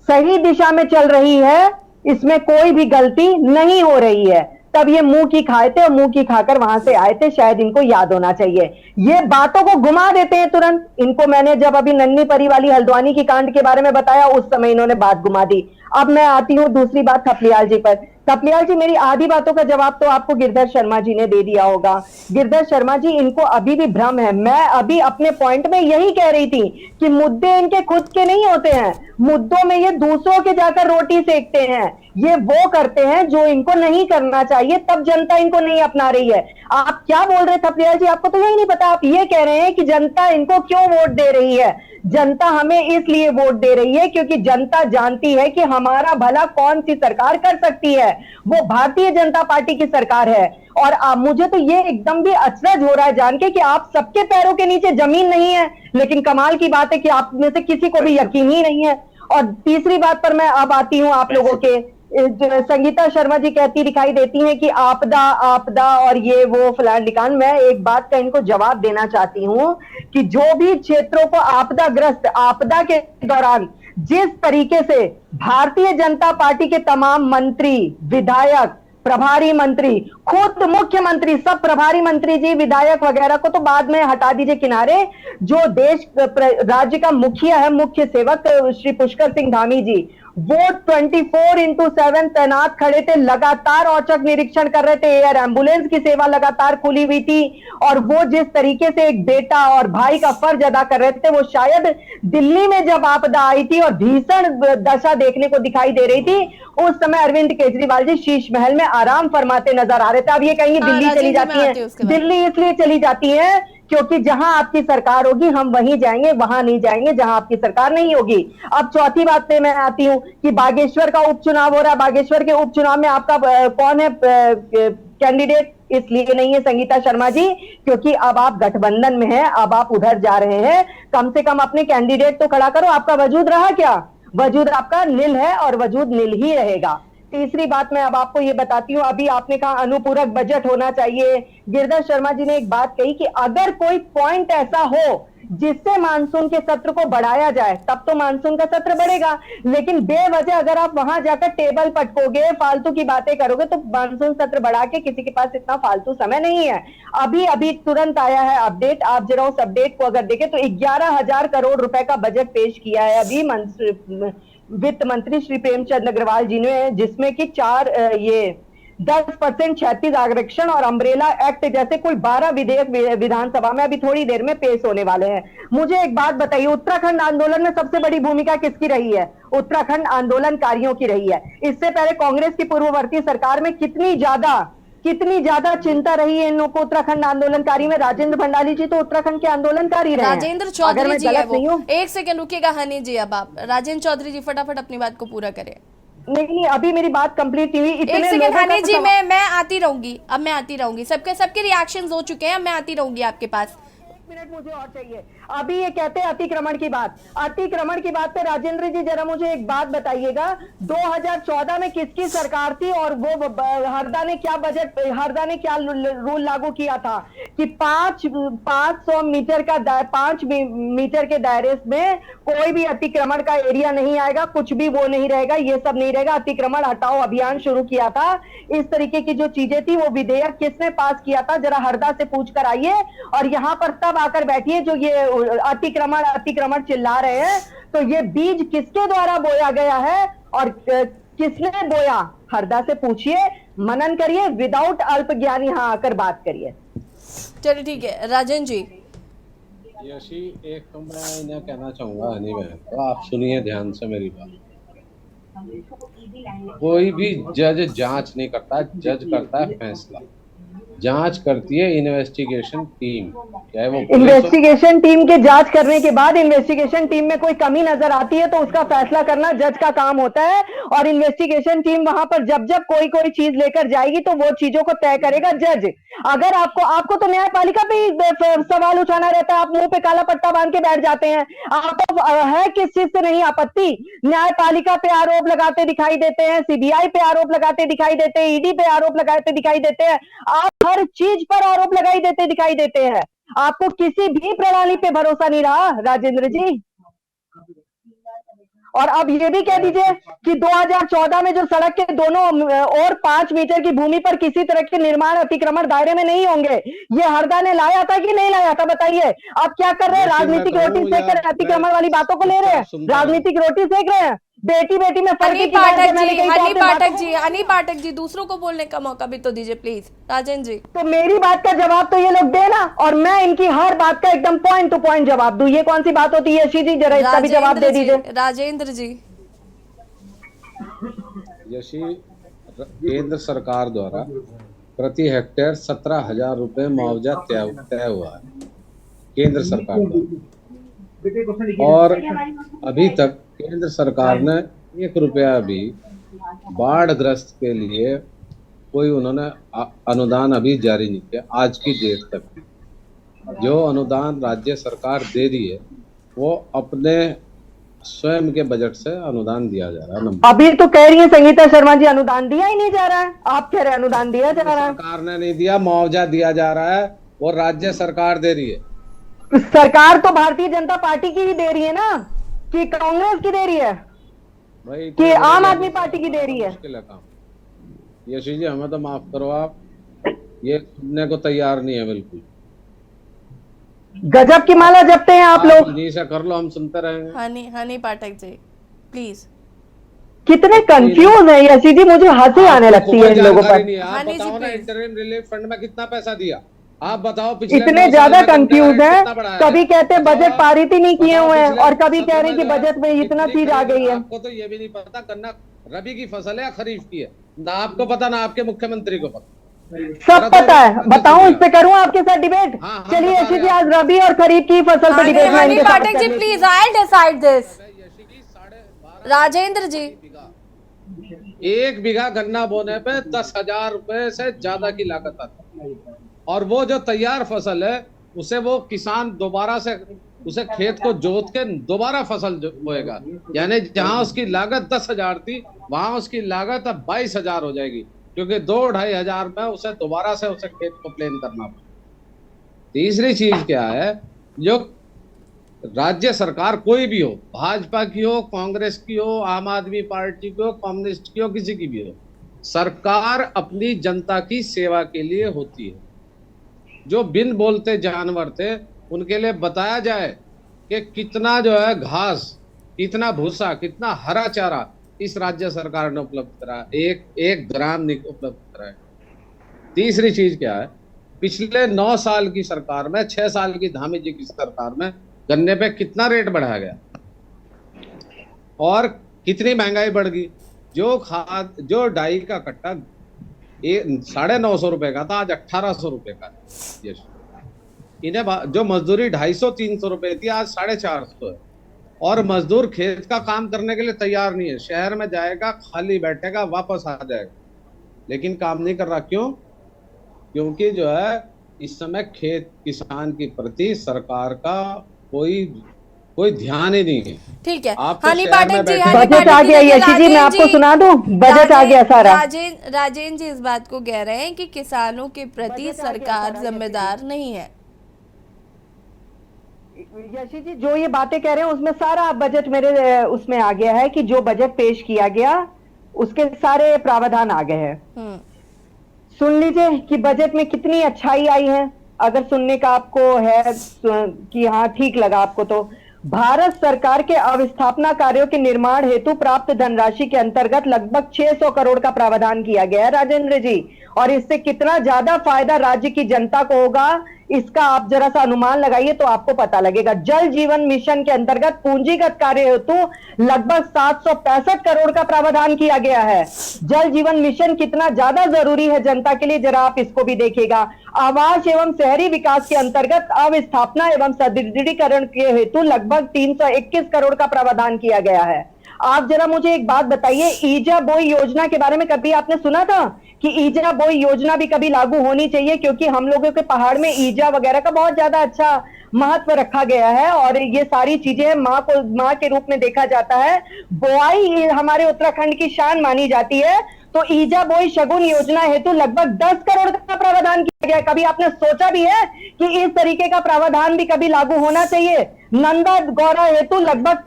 सही दिशा में चल रही है, इसमें कोई भी गलती नहीं हो रही है। तब ये मुंह की खाए थे और मुंह की खाकर वहां से आए थे, शायद इनको याद होना चाहिए। ये बातों को घुमा देते हैं तुरंत। इनको मैंने जब अभी नन्ही परी वाली हल्द्वानी की कांड के बारे में बताया, उस समय इन्होंने बात घुमा दी। अब मैं आती हूं दूसरी बात थपलियाल जी पर। थपलियाल जी, मेरी आधी बातों का जवाब तो आपको गिरधर शर्मा जी ने दे दिया होगा। गिरधर शर्मा जी, इनको अभी भी भ्रम है। मैं अभी अपने पॉइंट में यही कह रही थी कि मुद्दे इनके खुद के नहीं होते हैं, मुद्दों में ये दूसरों के जाकर रोटी सेकते हैं। ये वो करते हैं जो इनको नहीं करना चाहिए, तब जनता इनको नहीं अपना रही है। आप क्या बोल रहे थपलियाल जी, आपको तो यही नहीं पता। आप ये कह रहे हैं कि जनता इनको क्यों वोट दे रही है। जनता हमें इसलिए वोट दे रही है क्योंकि जनता जानती है कि हमारा भला कौन सी सरकार कर सकती है, वो भारतीय जनता पार्टी की सरकार है। और मुझे तो ये एकदम भी अचरज हो रहा है जान के कि आप सबके पैरों के नीचे जमीन नहीं है, लेकिन कमाल की बात है कि आप में से किसी को भी यकीन ही नहीं है। और तीसरी बात पर मैं अब आती हूं आप लोगों के, संगीता शर्मा जी कहती दिखाई देती हैं कि आपदा आपदा और ये वो फलान ढिकान। मैं एक बात का इनको जवाब देना चाहती हूं कि जो भी क्षेत्रों को आपदाग्रस्त, आपदा के दौरान जिस तरीके से भारतीय जनता पार्टी के तमाम मंत्री, विधायक, प्रभारी मंत्री, खुद मुख्यमंत्री, सब प्रभारी मंत्री जी, विधायक वगैरह को तो बाद में हटा दीजिए किनारे, जो देश राज्य का मुखिया है, मुख्य सेवक श्री पुष्कर सिंह धामी जी, वो 24/7 तैनात खड़े थे, लगातार औचक निरीक्षण कर रहे थे, एयर एम्बुलेंस की सेवा लगातार खुली हुई थी। और वो जिस तरीके से एक बेटा और भाई का फर्ज अदा कर रहे थे, वो शायद दिल्ली में जब आपदा आई थी और भीषण दशा देखने को दिखाई दे रही थी, उस समय अरविंद केजरीवाल जी शीश महल में आराम फरमाते नजर आ रहे थे। अब ये कहेंगे दिल्ली चली जाती है, दिल्ली इसलिए चली जाती है क्योंकि जहां आपकी सरकार होगी हम वहीं जाएंगे, वहां नहीं जाएंगे जहां आपकी सरकार नहीं होगी। अब चौथी बात पे मैं आती हूं कि बागेश्वर का उपचुनाव हो रहा है। बागेश्वर के उपचुनाव में आपका कौन है कैंडिडेट? इसलिए नहीं है संगीता शर्मा जी क्योंकि अब आप गठबंधन में हैं, अब आप उधर जा रहे हैं। कम से कम अपने कैंडिडेट तो खड़ा करो। आपका वजूद रहा क्या? वजूद आपका नील है और वजूद नील ही रहेगा। तीसरी बात मैं अब आपको ये बताती हूँ, अभी आपने कहा अनुपूरक बजट होना चाहिए। गिरधर शर्मा जी ने एक बात कही कि अगर कोई पॉइंट ऐसा हो जिससे मानसून के सत्र को बढ़ाया जाए तब तो मानसून का सत्र बढ़ेगा, लेकिन बेवजह अगर आप वहां जाकर टेबल पटकोगे, फालतू की बातें करोगे, तो मानसून सत्र बढ़ा के किसी के पास इतना फालतू समय नहीं है। अभी अभी तुरंत आया है अपडेट, आप जरा उस अपडेट को अगर देखें तो 11,000 करोड़ रुपए का बजट पेश किया है अभी वित्त मंत्री श्री प्रेमचंद अग्रवाल जी ने, जिसमें कि 10% क्षैतिज आरक्षण और अम्ब्रेला एक्ट जैसे कुल 12 विधेयक विधानसभा में अभी थोड़ी देर में पेश होने वाले हैं। मुझे एक बात बताइए, उत्तराखंड आंदोलन में सबसे बड़ी भूमिका किसकी रही है? उत्तराखंड आंदोलनकारियों की रही है। इससे पहले कांग्रेस की पूर्ववर्ती सरकार में कितनी ज्यादा चिंता रही है इन लोगों को उत्तराखंड आंदोलनकारी में। राजेंद्र भंडारी जी तो उत्तराखंड के आंदोलनकारी रहे हैं। राजेंद्र चौधरी जी है वो। एक सेकंड रुकिएगा हनी जी, अब आप राजेंद्र चौधरी जी फटाफट अपनी बात को पूरा करें। नहीं, अभी मेरी बात कंप्लीट हुई। एक सेकंड हनी जी, मैं आती रहूंगी, अब मैं आती रहूंगी। सबके रिएक्शंस हो चुके हैं, अब मैं आती रहूंगी आपके पास। मिनट मुझे और चाहिए। अभी ये कहते हैं अतिक्रमण की बात पे राजेंद्र जी जरा मुझे एक बात बताइएगा, 2014 में किसकी सरकार थी और वो हरदा ने क्या रूल लागू किया था कि 500 मीटर का 5 मीटर के दायरे में कोई भी अतिक्रमण का एरिया नहीं आएगा, कुछ भी वो नहीं रहेगा, ये सब नहीं रहेगा, अतिक्रमण हटाओ अभियान शुरू किया था। इस तरीके की जो चीजें थी वो विधेयक किसने पास किया था, जरा हरदा से पूछ कर आइए और यहाँ पर तब आकर बैठिए जो ये अतिक्रमण चिल्ला रहे हैं। तो ये बीज किसके द्वारा बोया गया है और किसने बोया? हरदा से पूछिए, मनन करिए, विदाउट अल्प ज्ञान यहाँ आकर बात करिए। चलिए ठीक है राजन जी। यशी, एक तो मैं इन्हें कहना चाहूंगा हनी बहन को, आप सुनिए ध्यान से मेरी बात। कोई भी जज जांच नहीं करता, जज करता है फैसला। जांच करती है इन्वेस्टिगेशन टीम, चाहे वो पुलिस हो। इन्वेस्टिगेशन टीम के जांच करने के बाद इन्वेस्टिगेशन टीम में कोई कमी नजर आती है तो उसका फैसला करना जज का काम होता है, और इन्वेस्टिगेशन टीम वहां पर जब जब कोई चीज लेकर जाएगी तो वो चीजों को तय करेगा जज। अगर आपको तो न्यायपालिका पे ही सवाल उठाना रहता है, आप मुंह पे काला पट्टा बांध के बैठ जाते हैं। आपको है किस चीज से नहीं आपत्ति? न्यायपालिका पे आरोप लगाते दिखाई देते हैं, सीबीआई पे आरोप लगाते दिखाई देते हैं, ईडी पे आरोप लगाते दिखाई देते हैं, आप हर चीज पर आरोप लगाई देते दिखाई देते हैं। आपको किसी भी प्रणाली पे भरोसा नहीं रहा राजेंद्र जी। और अब ये भी कह दीजिए कि 2014 में जो सड़क के दोनों और 5 मीटर की भूमि पर किसी तरह के निर्माण अतिक्रमण दायरे में नहीं होंगे, ये हरदा ने लाया था कि नहीं लाया था? बताइए। आप क्या कर रहे हैं? राजनीतिक रोटी सेक कर अतिक्रमण वाली बातों को ले रहे हैं, राजनीतिक रोटी सेक रहे हैं। बेटी बेटी में फर्क हनी पाठक जी, दूसरों को बोलने का मौका भी तो दीजिए प्लीज। राजेंद्र जी, तो मेरी बात का जवाब तो ये लोग देना, और मैं इनकी हर बात का एकदम पॉइंट टू पॉइंट जवाब दूं। ये कौन सी बात होती है यशी जी? जरा इसका भी जवाब दे दीजिए। राजेंद्र जी, यशी, केंद्र सरकार द्वारा प्रति हेक्टेयर 17,000 रुपए मुआवजा तय हुआ है केंद्र सरकार द्वारा, और अभी तक केंद्र सरकार ने 1 रुपया भी बाढ़ ग्रस्त के लिए कोई उन्होंने अनुदान अभी जारी नहीं किया आज की डेट तक। जो अनुदान राज्य सरकार दे रही है वो अपने स्वयं के बजट से अनुदान दिया जा रहा है। अभी तो कह रही है संगीता शर्मा जी अनुदान दिया ही नहीं जा रहा है, आप कह रहे हैं अनुदान दिया जा रहा है। सरकार ने नहीं दिया, मुआवजा दिया जा रहा है, वो राज्य सरकार दे रही है। सरकार तो भारतीय जनता पार्टी की ही दे रही है ना, कि कांग्रेस की दे रही है, भाई कि आम आदमी पार्टी की दे रही है? मुश्किल है काम। यशी जी, हमें तो माफ करो, आप ये सुनने को तैयार नहीं है बिल्कुल। गजब की माला जपते हैं आप लोग। जी से कर लो, हम सुनते रहेंगे। हनी पाठक जी प्लीज। कितने कंफ्यूज है यशी जी, मुझे हंसी आने लगती है इन लोगों पर। आप बताओ ना, इंटरिम रिलीफ फंड में कितना पैसा दिया? आप बताओ। पिछले इतने ज्यादा कंफ्यूज हैं, कभी कहते हैं बजट पारित ही नहीं किए हुए हैं, और कभी कह रहे हैं कि बजट में इतना चीज आ गई है। आपको तो ये भी नहीं पता गन्ना रबी की फसल है या खरीफ की है, ना आपको पता ना आपके मुख्यमंत्री को पता। सब पता है, बताऊं इस पे करूं आपके साथ डिबेट? चलिए यशी जी, आज रबी और खरीफ की फसल पर डिबेट में इनके साथ Pathak ji please, I decide this. Rajendra ji, 1 बीघा गन्ना बोने पे 10,000 रुपए से ज्यादा की लागत आती है, और वो जो तैयार फसल है उसे वो किसान दोबारा से उसे खेत को जोत के दोबारा फसल बोएगा, यानी जहां उसकी लागत 10,000 थी वहां उसकी लागत अब 22,000 हो जाएगी, क्योंकि 2-2.5 हजार में उसे दोबारा से उसे खेत को प्लेन करना पड़ेगा। तीसरी चीज क्या है, जो राज्य सरकार कोई भी हो, भाजपा की हो, कांग्रेस की हो, आम आदमी पार्टी की हो, कम्युनिस्ट की हो, किसी की भी हो, सरकार अपनी जनता की सेवा के लिए होती है। जो बिन बोलते जानवर थे उनके लिए बताया जाए कि कितना जो है घास, कितना भूसा, कितना हरा चारा इस राज्य सरकार ने उपलब्ध कराया, एक ग्राम नहीं उपलब्ध कराया। तीसरी चीज क्या है, पिछले 9 साल की सरकार में, 6 साल की धामी जी की सरकार में गन्ने पे कितना रेट बढ़ाया गया और कितनी महंगाई बढ़ गई। जो डाई का कट्टा 950 रुपए का था, आज 1800 रुपए का है। इन्हें जो मजदूरी 250-300 रुपए थी, आज 450 है, और मजदूर खेत का काम करने के लिए तैयार नहीं है। शहर में जाएगा, खाली बैठेगा, वापस आ जाएगा, लेकिन काम नहीं कर रहा। क्यों? क्योंकि जो है इस समय खेत किसान के प्रति सरकार का कोई ध्यान ही नहीं है। ठीक है, हनी पाठक जी, बजट आ गया यशी जी, मैं आपको सुना दूं, बजट आ गया सारा। राजेंद्र जी इस बात को कह रहे हैं कि किसानों के प्रति सरकार जिम्मेदार नहीं है। यशी जी, जो ये बातें कह रहे हैं उसमें सारा बजट मेरे उसमें आ गया है, कि जो बजट पेश किया गया उसके सारे प्रावधान आ गए हैं। सुन लीजिए कि बजट में कितनी अच्छाई आई है, अगर सुनने का आपको है कि हाँ ठीक लगा आपको तो। भारत सरकार के अवस्थापना कार्यों के निर्माण हेतु प्राप्त धनराशि के अंतर्गत लगभग 600 करोड़ का प्रावधान किया गया है राजेंद्र जी, और इससे कितना ज्यादा फायदा राज्य की जनता को होगा इसका आप जरा सा अनुमान लगाइए तो आपको पता लगेगा। जल जीवन मिशन के अंतर्गत पूंजीगत कार्य हेतु लगभग 765 करोड़ का प्रावधान किया गया है। जल जीवन मिशन कितना ज्यादा जरूरी है जनता के लिए, जरा आप इसको भी देखिएगा। आवास एवं शहरी विकास के अंतर्गत अवस्थापना एवं सुदृढ़ीकरण के हेतु लगभग 321 करोड़ का प्रावधान किया गया है। आप जरा मुझे एक बात बताइए, ईजा बोई योजना के बारे में कभी आपने सुना था कि ईजा बोई योजना भी कभी लागू होनी चाहिए? क्योंकि हम लोगों के पहाड़ में ईजा वगैरह का बहुत ज्यादा अच्छा महत्व रखा गया है और ये सारी चीजें माँ के रूप में देखा जाता है। बोआई हमारे उत्तराखंड की शान मानी जाती है, तो ईजा बोई शगुन योजना हेतु लगभग 10 करोड़ का प्रावधान किया गया। कभी आपने सोचा भी है कि इस तरीके का प्रावधान भी कभी लागू होना चाहिए? नंदा गौरा हेतु लगभग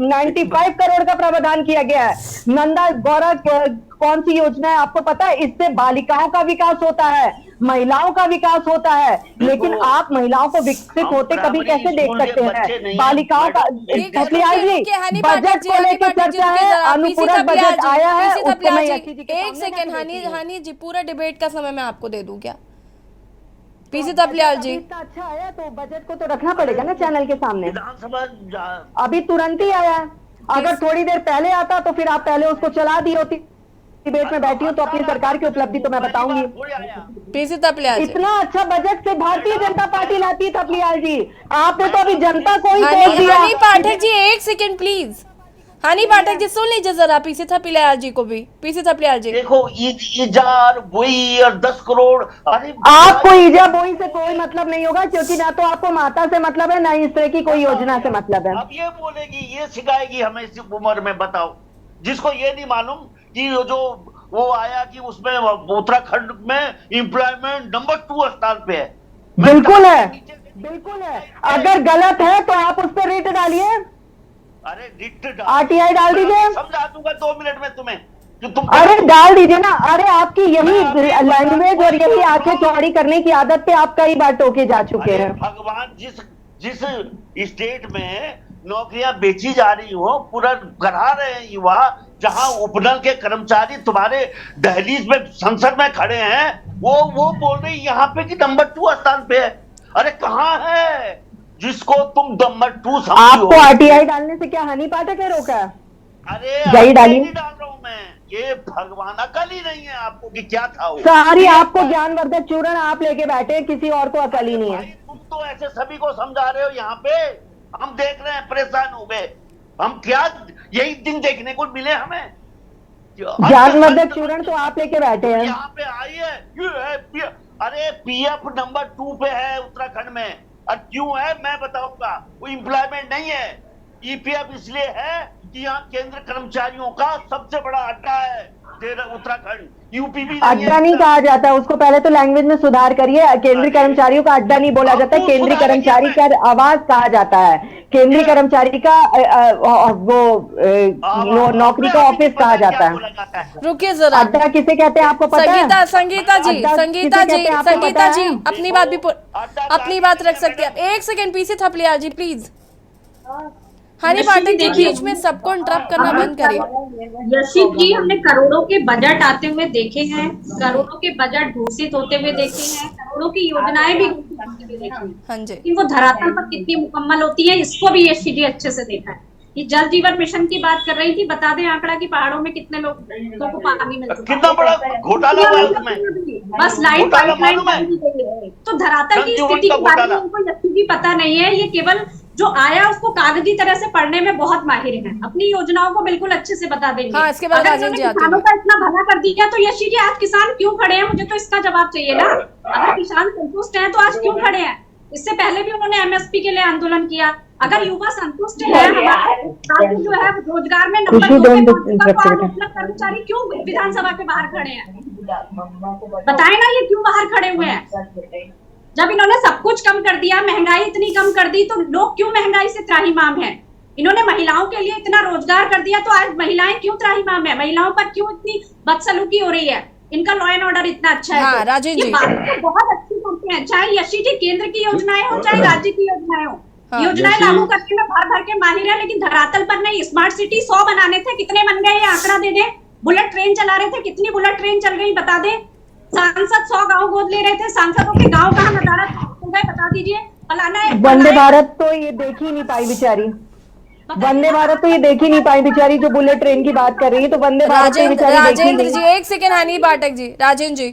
95 करोड़ का प्रावधान किया गया है। नंदा गौरा कौन सी योजना है आपको पता है? इससे बालिकाओं का विकास होता है, महिलाओं का विकास होता है, लेकिन आप महिलाओं को विकसित होते कभी कैसे देख सकते हैं? बालिकाओं का खतलियाल जी, बजट को लेकर चर्चा है, अनुपूरक बजट आया है, उसको मैं यशी जी के एक सामने सेकंड रख देती हूँ। हानि जी, पूरा डिबेट का समय मैं आपको दे दूं क्या? पीसी थपलियाल जी, इतना अच्छा आया तो बजट को तो रखना पड़ेगा ना चैनल के सामने। विधानसभा अभी तुरंत ही आया है, अगर थोड़ी देर पहले आता तो फिर आप पहले उसको चला दी होती। डिबेट में बैठी हूँ तो अपनी सरकार की उपलब्धि तो मैं बताऊंगी। पीसी थपलियाल जी, इतना अच्छा बजट से भारतीय जनता पार्टी लाती है थपलियाल जी, आपने तो अभी जनता को ही हानि तोड़ दिया। हानि पाठक जी एक सेकंड प्लीज। हानि पाठक जी सुन लीजिए जरा पीसी थपलियाल जी को भी। पीसी थपलियाल जी, देखो ईजार बोई और 10 करोड़, अरे आपको ईजा बोई से कोई मतलब नहीं होगा, क्योंकि ना तो आपको माता से मतलब है, ना इस तरह की कोई योजना से मतलब है। अब ये बोलेगी, ये सिखाएगी हमें इस उम्र में, बताओ। जिसको ये नहीं मालूम कि जो वो आया कि उसमें उत्तराखंड में एम्प्लॉयमेंट नंबर 2 स्थान पे है। बिल्कुल है, बिल्कुल है। अगर गलत है तो आप उस पर रिट डालिए, अरे रिट आरटीआई डाल दीजिए। समझा दूंगा 2 मिनट में तुम्हें कि तुम अरे डाल दीजिए ना। अरे आपकी यही लैंग्वेज और यही आंखें चौड़ी करने की आदत पे आप कई बार टोके जा चुके अरे हैं। भगवान, जिस स्टेट में नौकरियां बेची जा रही हो, पूरा करा रहे हैं युवा, जहां उपनल के कर्मचारी तुम्हारे दहलीज में संसद में खड़े हैं, वो बोल रहे यहाँ पे कि नंबर 2 स्थान पे है। अरे कहाँ है जिसको तुम नंबर 2 समझो? आपको आरटीआई डालने से क्या हानि पाठक ने रोका? अरे यही डालिए। नहीं डाल रहा हूं मैं, ये भगवान अकल ही नहीं है आपको कि क्या था वो। सारी आपको ज्ञानवर्धक चूर्ण आप लेके बैठे हैं, किसी और को अकल ही नहीं है। भाई तुम तो ऐसे सभी को समझा रहे हो यहाँ पे, हम देख रहे हैं, परेशान हो गए हम। क्या यही दिन देखने को मिले हमें? ज्ञानवर्धक चूर्ण तो आप लेके बैठे हैं। यहाँ पे आई है, अरे पीएफ नंबर 2 पे है उत्तराखंड में। और क्यों है मैं बताऊंगा। वो एम्प्लॉयमेंट नहीं है, ईपीएफ इसलिए है कि यहाँ केंद्र कर्मचारियों का सबसे बड़ा अड्डा है उत्तराखंड। यूपी भी अड्डा नहीं कहा जाता उसको, पहले तो लैंग्वेज में सुधार करिए। केंद्रीय कर्मचारियों का अड्डा नहीं बोला जाता, केंद्रीय कर्मचारी का आवास कहा जाता है। केंद्रीय कर्मचारी का नौकरी का ऑफिस कहा जाता है। रुकिए जरा। अड्डा किसे कहते हैं आपको पता है? संगीता जी, अड्डा संगीता किसे जी, कहते हैं आपको संगीता पता जी है? अपनी बात रख सकते हैं आप। एक second PC Thapliyal ji please. Hani Pathak जी बीच में सबको इंटरप्ट करना बंद करिए। यशी जी, हमने करोड़ों के बजट आते हुए देखे हैं, करोड़ों के बजट घोषित होते हुए देखे हैं, करोड़ों की योजनाएं भी घोषित होते हुए देखी हैं। हाँ जी, लेकिन वो धरातल पर कितनी मुकम्मल होती है, इसको भी यशी जी अच्छे से देखा है। ये जल जीवन मिशन की बात कर रही थी, बता दें आंकड़ा कि पहाड़ों में कितने लोगों को पानी मिल चुका है। कितना बड़ा घोटाला हुआ है उसमें। बस लाइट पाइपलाइन तो धरातल की स्थिति के बारे में उनको यशी जी पता नहीं है। ये केवल जो आया उसको कागजी तरह से पढ़ने में बहुत माहिर हैं, अपनी योजनाओं को बिल्कुल अच्छे से बता देंगे। हाँ, इसके बाद अगर राजन जी इन्होंने आते हैं। किसानों का इतना भला कर दिया तो यशी जी आज किसान क्यों खड़े हैं? मुझे तो इसका जवाब चाहिए ना। अगर किसान संतुष्ट हैं तो आज क्यों खड़े हैं? इससे पहले भी उन्होंने एमएसपी के लिए आंदोलन किया। अगर युवा संतुष्ट है, हमारे जो है रोजगार में नंबर 2 पे कर्मचारी क्यों विधानसभा के बाहर खड़े हैं? बताए ना, ये क्यों बाहर खड़े हुए हैं? जब इन्होंने सब कुछ कम कर दिया, महंगाई इतनी कम कर दी, तो लोग क्यों महंगाई से त्राहिमाम हैं? इन्होंने महिलाओं के लिए इतना रोजगार कर दिया, तो आज महिलाएं क्यों त्राहिमाम है? महिलाओं पर क्यों इतनी बदसलूकी हो रही है? इनका लॉ एंड ऑर्डर इतना अच्छा है। हाँ, राजेश जी। ये बातें बहुत अच्छी करते हैं, चाहे यशी जी केंद्र की योजनाएं हो चाहे राज्य की योजनाएं हो। हाँ, योजनाएं लागू करने में भर भर के माहिर है, लेकिन धरातल पर नहीं। स्मार्ट सिटी 100 बनाने थे, कितने बन गए? ये आंकड़ा दे दे। बुलेट ट्रेन चला रहे थे, कितनी बुलेट ट्रेन चल गई बता दे। सांसद 100 गांव गोद ले रहे थे, सांसदों के गांव कहाँ नजारा रुपए बता दीजिए, फलाना है वंदे भारत तो ये देख ही नहीं पाई बेचारी, वंदे भारत तो ये देख ही नहीं पाई बेचारी, जो बुलेट ट्रेन की बात कर रही है, तो वंदे भारत तो ये बेचारी देख ही राजेंद्र नहीं। जी एक सेकेंड, हनी पाठक जी, राजेंद्र जी,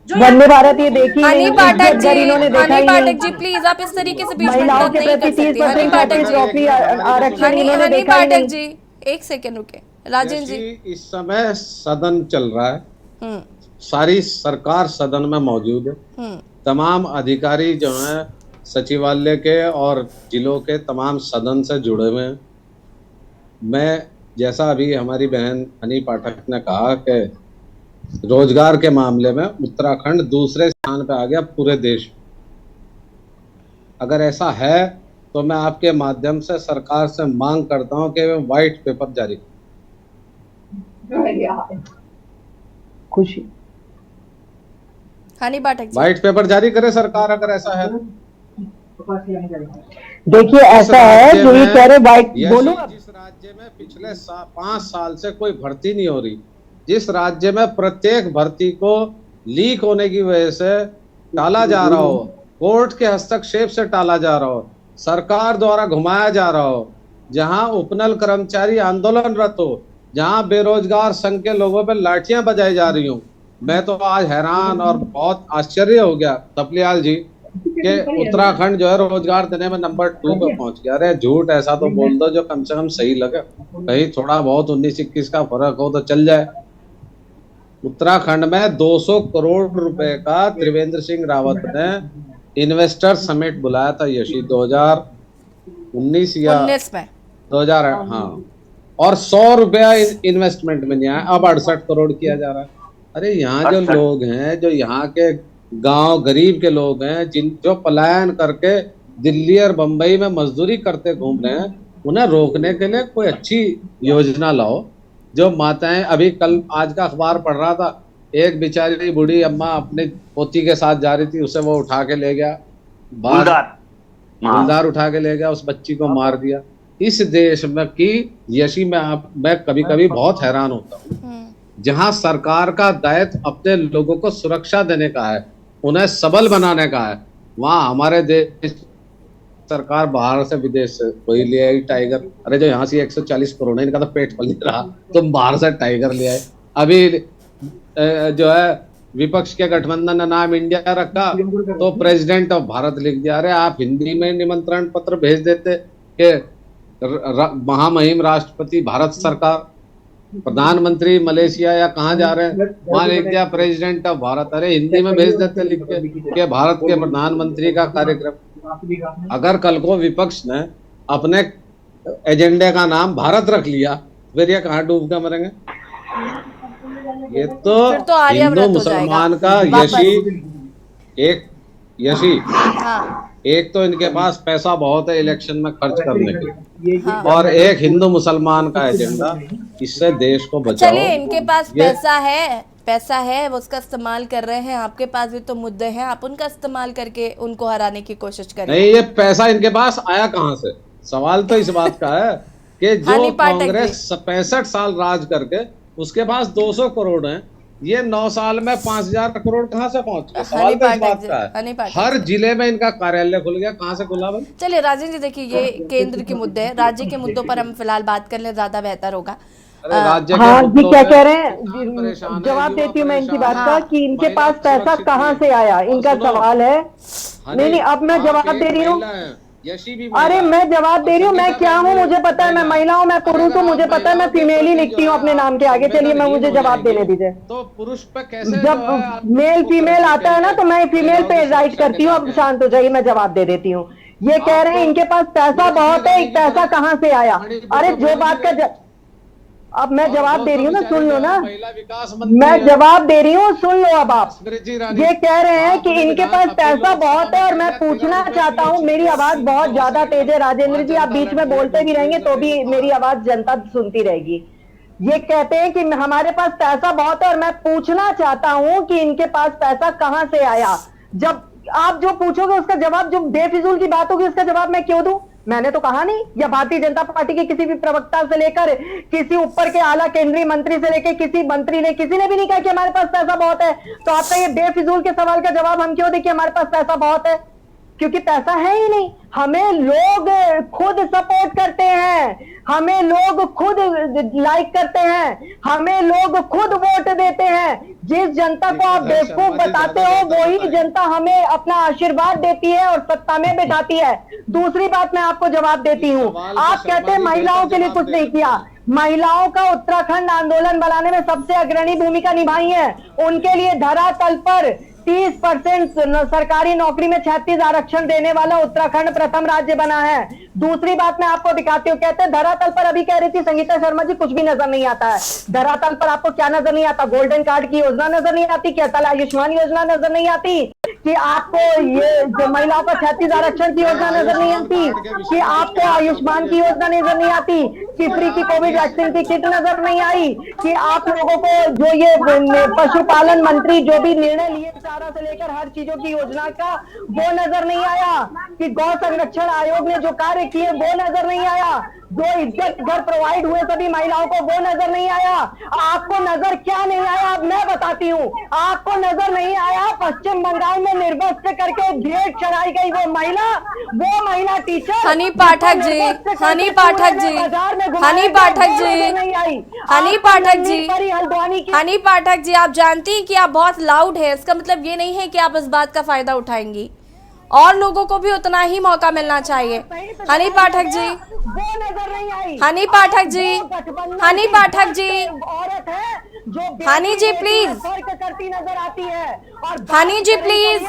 वंदे भारत ये देखी हनी नहीं, पाठक इज्जत घर इन्होंने जी, देखा हनी ही पाठक नहीं। जी प्लीज आप इस तरीके से बीच में महिलाओं बात के नहीं प्रति कर सकती। हनी 30% पाठक छात्र जी, नौकरी आरक्षण इन्होंने हनी देखा ही पाठक नहीं। जी एक सेकेंड रुके, राजेंद्र जी। इस समय सदन चल रहा है, हम्म सारी सरकार सदन में मौजूद है, हम्म तमाम अधिकारी जो हैं सचिवालय के और जिलों के तमाम सदन से जुड़े हुए हैं। मैं जैसा अभी हमारी बहन हनी पाठक ने कहा कि रोजगार के मामले में उत्तराखंड दूसरे स्थान पे आ गया पूरे देश में। अगर ऐसा है तो मैं आपके माध्यम से सरकार से मांग करता हूं कि वे व्हाइट पेपर जारी खुशी हनी पाठक जी, व्हाइट पेपर जारी करे सरकार, अगर ऐसा है। देखिए ऐसा है जो ये कह रहे वाइट बोलो। जिस राज्य में पिछले 5 साल से कोई भर्ती नहीं हो रही, जिस राज्य में प्रत्येक भर्ती को लीक होने की वजह से टाला जा रहा हो, कोर्ट के हस्तक्षेप से टाला जा रहा हो, सरकार द्वारा घुमाया जा रहा हो, जहां उपनल कर्मचारी आंदोलनरत हो, जहां बेरोजगार संघ के लोगों पर लाठियां बजाई जा रही हूँ, मैं तो आज हैरान और बहुत आश्चर्य हो गया थपलियाल जी कि उत्तराखंड जो है रोजगार देने में नंबर 2 पे पहुंच गया। अरे झूठ ऐसा तो बोल दो जो कम से कम सही लगे, कहीं थोड़ा बहुत 19-21 का फर्क हो तो चल जाए। उत्तराखंड में 200 करोड़ रुपए का त्रिवेंद्र सिंह रावत ने इन्वेस्टर समिट बुलाया था यशी 2019 या 19 में 2000, हाँ, और 100 रुपया इन्वेस्टमेंट में नहीं आया, अब 68 करोड़ किया जा रहा है। अरे यहाँ जो लोग हैं, जो यहाँ के गांव गरीब के लोग हैं, जो पलायन करके दिल्ली और बंबई में मजदूरी करते घूम रहे हैं, उन्हें रोकने के लिए कोई अच्छी योजना लाओ। जो माताएं, अभी कल आज का अखबार पढ़ रहा था, एक बेचारी बूढ़ी अम्मा अपने पोती के साथ जा रही थी, उसे वो उठा के ले गया, गुलदार उठा के ले गया, उस बच्ची को मार दिया। इस देश में की यशी मैं कभी कभी बहुत हैरान होता हूँ, जहां सरकार का दायित्व अपने लोगों को सुरक्षा देने का है, उन्हें सबल बनाने का है, वहां हमारे देश सरकार बाहर से विदेश से वही ले आई टाइगर। अरे जो यहाँ से 140 करोड़ है, इनका तो पेट पल नहीं रहा, तुम बाहर से टाइगर ले आए। अभी जो है विपक्ष के गठबंधन ने नाम इंडिया रखा तो प्रेसिडेंट ऑफ भारत लिख दिया। अरे आप हिंदी में निमंत्रण पत्र भेज देते कि महामहिम राष्ट्रपति भारत सरकार, प्रधानमंत्री मलेशिया या कहाँ जा रहे हैं, वहां लिख दिया प्रेसिडेंट ऑफ भारत। अरे हिंदी में भेज देते लिख के भारत के प्रधानमंत्री का कार्यक्रम। अगर कल को विपक्ष ने अपने एजेंडे का नाम भारत रख लिया, फिर ये कहाँ डूब के मरेंगे। ये तो हिंदू मुसलमान का यशी एक तो इनके पास पैसा बहुत है इलेक्शन में खर्च करने के लिए, और एक हिंदू मुसलमान का एजेंडा। इससे देश को बचाओ। चलिए, इनके पास पैसा है वो उसका इस्तेमाल कर रहे हैं, आपके पास भी तो मुद्दे हैं, आप उनका इस्तेमाल करके उनको हराने की कोशिश करें। नहीं, ये पैसा इनके पास आया कहाँ से, सवाल तो इस बात का है कि जो कांग्रेस 65 साल राज करके उसके पास 200 करोड़ हैं, ये 9 साल में 5000 करोड़ कहाँ से पहुंच गए। सवाल तो इस बात का है। हर जिले में इनका कार्यालय खुल गया, कहाँ से खुला भाई। चलिए राजेंद्र जी, देखिए ये केंद्र के मुद्दे हैं, राज्य के मुद्दों पर हम फिलहाल बात कर लें, ज्यादा बेहतर होगा। राज्य हाँ जी, क्या कह रहे हैं, जवाब देती हूँ मैं इनकी बात का कि इनके पास पैसा कहाँ से आया, इनका सवाल है। नहीं, अब मैं जवाब दे रही हूँ। अरे मैं जवाब दे रही हूँ, मैं क्या हूँ मुझे पता है, मैं महिला हूँ, मैं पुरुष हूँ, मुझे पता है, मैं फीमेल ही लिखती हूँ अपने नाम के आगे। चलिए मैं मुझे जवाब देने दीजिए। तो पुरुष पे कैसे, जब मेल फीमेल आता है ना तो मैं फीमेल पे राइट करती हूँ। अब शांत हो जाइए, मैं जवाब दे देती हूँ। ये कह रहे हैं इनके पास पैसा बहुत है, पैसा कहाँ से आया। अरे जो बात का अब मैं जवाब दे रही हूँ ना, सुन लो ना, मैं जवाब दे रही हूँ, सुन लो। अब आप ये कह रहे हैं कि इनके पास पैसा बहुत है, और मैं पूछना चाहता हूँ, मेरी आवाज बहुत ज्यादा तेज है राजेंद्र जी, आप बीच में बोलते भी रहेंगे तो भी मेरी आवाज जनता सुनती रहेगी। ये कहते हैं कि हमारे पास पैसा बहुत है, और मैं पूछना चाहता हूँ कि इनके पास पैसा कहाँ से आया। जब आप जो पूछोगे उसका जवाब, जो बेफिजूल की बात होगी उसका जवाब मैं क्यों दूं। मैंने तो कहा नहीं, या भारतीय जनता पार्टी के किसी भी प्रवक्ता से लेकर किसी ऊपर के आला केंद्रीय मंत्री से लेकर किसी मंत्री ने, किसी ने भी नहीं कहा कि हमारे पास पैसा बहुत है। तो आपका ये बेफिजूल के सवाल का जवाब हम क्यों दें कि हमारे पास पैसा बहुत है? क्योंकि पैसा है ही नहीं। हमें लोग खुद सपोर्ट करते हैं, हमें लोग खुद लाइक करते हैं, हमें लोग खुद वोट देते हैं। जिस जनता को आप बेवकूफ बताते हो वही जनता हमें अपना आशीर्वाद देती है और सत्ता में बैठाती है। दूसरी बात मैं आपको जवाब देती हूँ, आप कहते हैं महिलाओं के लिए कुछ नहीं किया। महिलाओं का उत्तराखंड आंदोलन बनाने में सबसे अग्रणी भूमिका निभाई है। उनके लिए धरातल पर 30% सरकारी नौकरी में 36 आरक्षण देने वाला उत्तराखंड प्रथम राज्य बना है। दूसरी बात मैं आपको दिखाती हूँ, कहते हैं धरातल पर, अभी कह रही थी संगीता शर्मा जी, कुछ भी नजर नहीं आता है। धरातल पर आपको क्या नजर नहीं आता? गोल्डन कार्ड की योजना नजर नहीं आती क्या? अटल आयुष्मान योजना नजर नहीं आती कि आपको ये जो महिलाओं का 36 आरक्षण की योजना नजर नहीं आती कि आपको आयुष्मान की योजना नजर नहीं आती कि फ्री की कोविड वैक्सीन की किट नजर नहीं आई कि आप लोगों को जो ये पशुपालन मंत्री जो भी निर्णय लिए चारा से लेकर हर चीजों की योजना का वो नजर नहीं आया कि गौ संरक्षण आयोग ने जो कार्य किए वो नजर नहीं आया, जो इज्जत घर प्रोवाइड हुए सभी महिलाओं को वो नजर नहीं आया। आपको नजर क्या नहीं आया अब मैं बताती हूँ। आपको नजर नहीं आया पश्चिम बंगाल में निर्वस्त्र करके भेंट चढ़ाई गई वो महिला टीचर हनी पाठक जी, हनी पाठक जी, हनी पाठक जी, हनी पाठक जी, हनी पाठक जी, आप जानती हैं कि आप बहुत लाउड है, इसका मतलब ये नहीं है कि आप इस बात का फायदा उठाएंगी। और लोगों को भी उतना ही मौका मिलना चाहिए। Honey Pathak ji, Honey Pathak ji, Honey Pathak ji, Honey ji please, Honey ji please,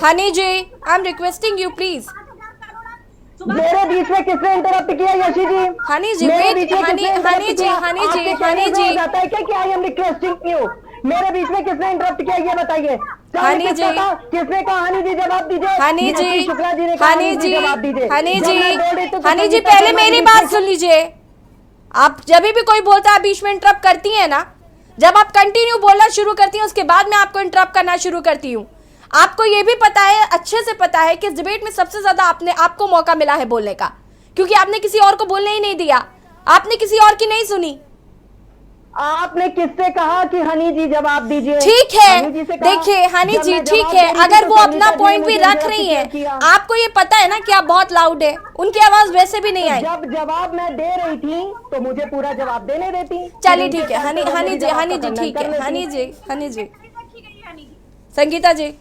Honey ji I am requesting you please. मेरे बीच में किसने इंटरप्ट किया यशी जी? हनी जी वेट, हनी जी, हनी जी, हनी जी, जाता है क्या आई एम रिक्वेस्टिंग यू? मेरे बीच में किसने इंटरप्ट किया ये बताइए। हनी जी, किसने कहा? हनी जी जवाब दीजिए। हनी जी, शुक्ला जी ने कहा हनी जी, जवाब दीजिए। हनी जी, हनी जी पहले मेरी बात सुन लीजिए। आप जब भी कोई बोलता है बीच में इंटरप्ट करती हैं ना, जब आप कंटिन्यू बोलना शुरू करती हैं उसके बाद मैं आपको इंटरप्ट करना शुरू करती हूँ। आपको ये भी पता है, अच्छे से पता है कि इस डिबेट में सबसे ज्यादा आपको मौका मिला है बोलने का, क्योंकि आपने किसी और को बोलने ही नहीं दिया, आपने किसी और की नहीं सुनी। आपने किससे कहा कि हनी जी जवाब दीजिए? ठीक है, देखिए हनी जी ठीक है, अगर वो अपना पॉइंट भी रख रही है, आपको ये पता है ना कि आप बहुत लाउड है, उनकी आवाज वैसे भी नहीं आई। जब जवाब मैं दे रही थी तो मुझे पूरा जवाब देने देती। चलिए ठीक है, हनी जी ठीक है, हनी जी, संगीता जी।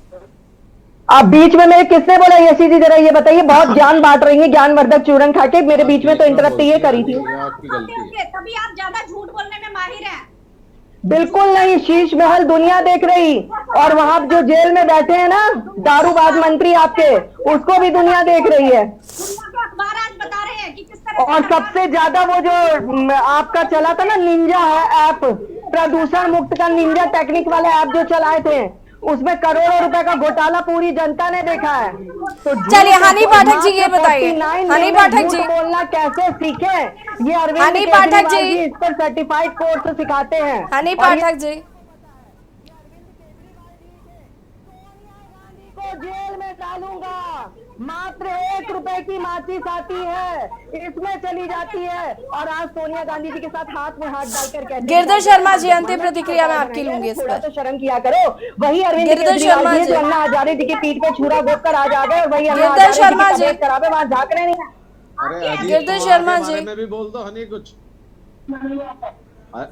आप बीच में मेरे किसने बोला यशी जी जरा ये बताइए? बहुत ज्ञान बांट रही है, ज्ञानवर्धक चूरन खा के मेरे बीच में तो इंटरप्ट ये करी थी। तभी आप ज्यादा झूठ बोलने में माहिर हैं। बिल्कुल नहीं, शीश महल दुनिया देख रही, और वहां जो जेल में बैठे हैं ना दारूबाज मंत्री आपके, उसको भी दुनिया देख रही है। अखबार आज बता रहे हैं कि किस तरह। और सबसे ज्यादा वो जो आपका चला था ना निंजा है ऐप, प्रदूषण मुक्त का निंजा टेक्निक वाले ऐप जो चलाए थे, उसमें करोड़ों रुपए का घोटाला पूरी जनता ने देखा है। तो चलिए हनी पाठक जी ये बताइए, हनी पाठक जी बोलना कैसे सीखे? ये अरविंद हनी पाठक जी इस पर सर्टिफाइड कोर्स सिखाते हैं। हनी पाठक जी को जेल में डालूंगा, मात्र 1 रुपए की माचिस आती है, इसमें चली जाती है। और आज सोनिया गांधी जी के साथ हाथ में हाथ डालकर कहते हैं गिरधर शर्मा जी अंतिम प्रतिक्रिया में आपकी लूंगी इस पर। तो शर्म किया करो। वही अरविंद गिरधर शर्मा जी, अन्ना हजारे जी की पीठ पे छुरा घोप कर आज आ गए, और वही गिरधर शर्मा जी करावे वहां झाँक रहे नहीं। अरे गिरधर शर्मा जी में भी बोल दो हनी कुछ।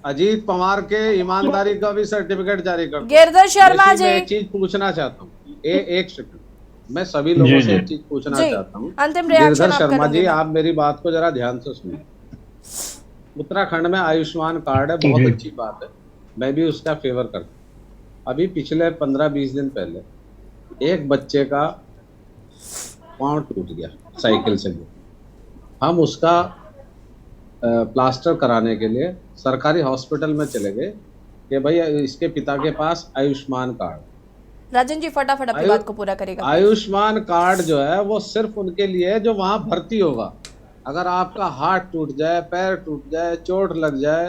अजीत पवार के ईमानदारी का भी सर्टिफिकेट जारी कर। गिरधर शर्मा जी एक चीज पूछना चाहता हूँ, एक सेकंड, मैं सभी लोगों से एक चीज पूछना चाहता हूँ। अंतिम रिएक्शन गिरधर शर्मा जी, आप मेरी बात को जरा ध्यान से सुनिए। उत्तराखंड में आयुष्मान कार्ड है, बहुत अच्छी बात है, मैं भी उसका फेवर करता हूँ। अभी पिछले 15-20 दिन पहले एक बच्चे का पांव टूट गया साइकिल से, हम उसका प्लास्टर कराने के लिए सरकारी हॉस्पिटल में चले गए कि भाई इसके पिता के पास आयुष्मान कार्ड। राजन जी फटाफट अपनी बात को पूरा करेगा। आयुष्मान कार्ड जो है वो सिर्फ उनके लिए है जो वहां भर्ती होगा। अगर आपका हाथ टूट जाए, पैर टूट जाए, चोट लग जाए,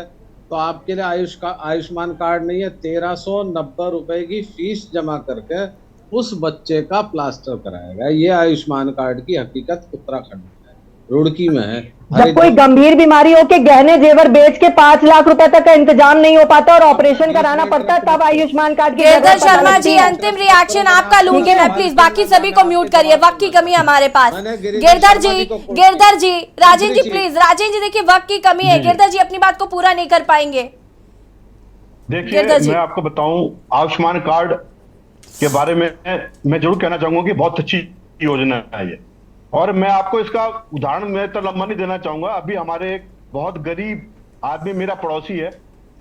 तो आपके लिए आयुष्मान कार्ड नहीं है। 1390 रुपए की फीस जमा करके उस बच्चे का प्लास्टर कराएगा। ये आयुष्मान कार्ड की हकीकत उत्तराखंड में है, रुड़की में है। जब कोई गंभीर बीमारी हो के गहने जेवर बेच के 5 लाख रुपए तक का इंतजाम नहीं हो पाता और ऑपरेशन कराना पड़ता है, तब आयुष्मान कार्ड की गिरधर शर्मा जी, अंतिम रिएक्शन आपका लूंगी मैं, प्लीज बाकी सभी को म्यूट करिए, वक्त की कमी है हमारे पास। गिरधर जी, राजेंद्र जी प्लीज, राजेंद्र जी देखिए वक्त की कमी है, गिरधर जी अपनी बात को पूरा नहीं कर पाएंगे। देखिए मैं आपको बताऊं, आयुष्मान कार्ड के बारे में मैं जरूर कहना चाहूंगा कि बहुत अच्छी योजना है ये, और मैं आपको इसका उदाहरण मैं तो लंबा नहीं देना चाहूंगा। अभी हमारे एक बहुत गरीब आदमी, मेरा पड़ोसी है,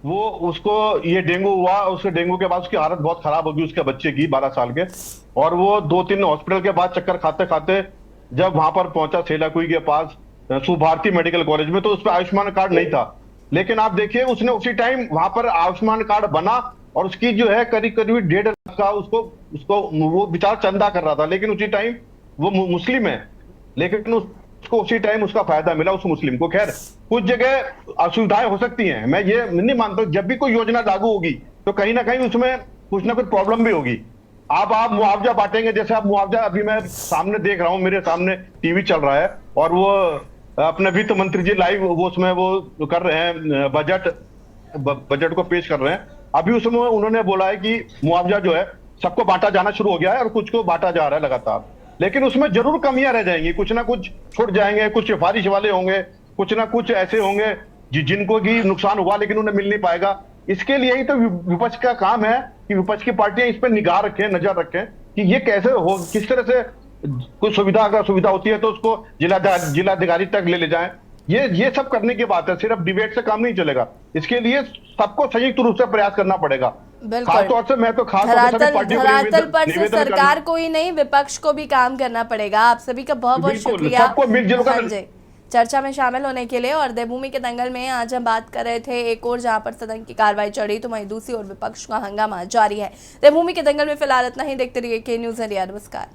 वो उसको ये डेंगू हुआ, उसके डेंगू के बाद उसकी हालत बहुत खराब होगी, उसके बच्चे की 12 साल के, और वो 2-3 हॉस्पिटल के बाद चक्कर खाते खाते जब वहां पर पहुंचा सेलाकुई के पास सुभारती मेडिकल कॉलेज में, तो उस पर आयुष्मान कार्ड नहीं था। लेकिन आप देखिए उसने उसी टाइम वहां पर आयुष्मान कार्ड बना और उसकी जो है करीब करीब 1.5 लाख का उसको वो बेचारा चंदा कर रहा था, लेकिन उसी टाइम वो मुस्लिम है, लेकिन उसको उसी टाइम उसका फायदा मिला उस मुस्लिम को। खैर कुछ जगह असुविधाएं हो सकती हैं, मैं ये नहीं मानता, जब भी कोई योजना लागू होगी तो कहीं ना कहीं उसमें कुछ ना कुछ प्रॉब्लम भी होगी। आप मुआवजा बांटेंगे, जैसे आप मुआवजा, अभी मैं सामने देख रहा हूं, मेरे सामने टीवी चल रहा है और वो अपने वित्त मंत्री जी लाइव वो उसमें वो कर रहे हैं, बजट को पेश कर रहे हैं। अभी उसमें उन्होंने बोला है कि मुआवजा जो है सबको बांटा जाना शुरू हो गया है और कुछ को बांटा जा रहा है लगातार, लेकिन उसमें जरूर कमियां रह जाएंगी, कुछ ना कुछ छूट जाएंगे, कुछ सिफारिश वाले होंगे, कुछ ना कुछ ऐसे होंगे जिनको की नुकसान हुआ लेकिन उन्हें मिल नहीं पाएगा। इसके लिए ही तो विपक्ष का काम है कि विपक्ष की पार्टियां इस पर निगाह रखें, नजर रखें कि ये कैसे हो, किस तरह से कुछ सुविधा, अगर सुविधा होती है तो उसको जिलाधिकारी तक ले जाएं। ये सब करने की बात है, सिर्फ डिबेट से काम नहीं चलेगा, इसके लिए सबको संयुक्त रूप से प्रयास करना पड़ेगा। खासतौर से मैं तो धरातल पर से सरकार को ही नहीं, विपक्ष को भी काम करना पड़ेगा। आप सभी का बहुत बहुत शुक्रिया चर्चा में शामिल होने के लिए। और देवभूमि के दंगल में आज हम बात कर रहे थे, एक और जहां पर सदन की कार्रवाई चढ़ी तो वहीं दूसरी ओर विपक्ष का हंगामा जारी है। देवभूमि के दंगल में फिलहाल इतना ही, देखते रहिए के न्यूज़ इंडिया। नमस्कार।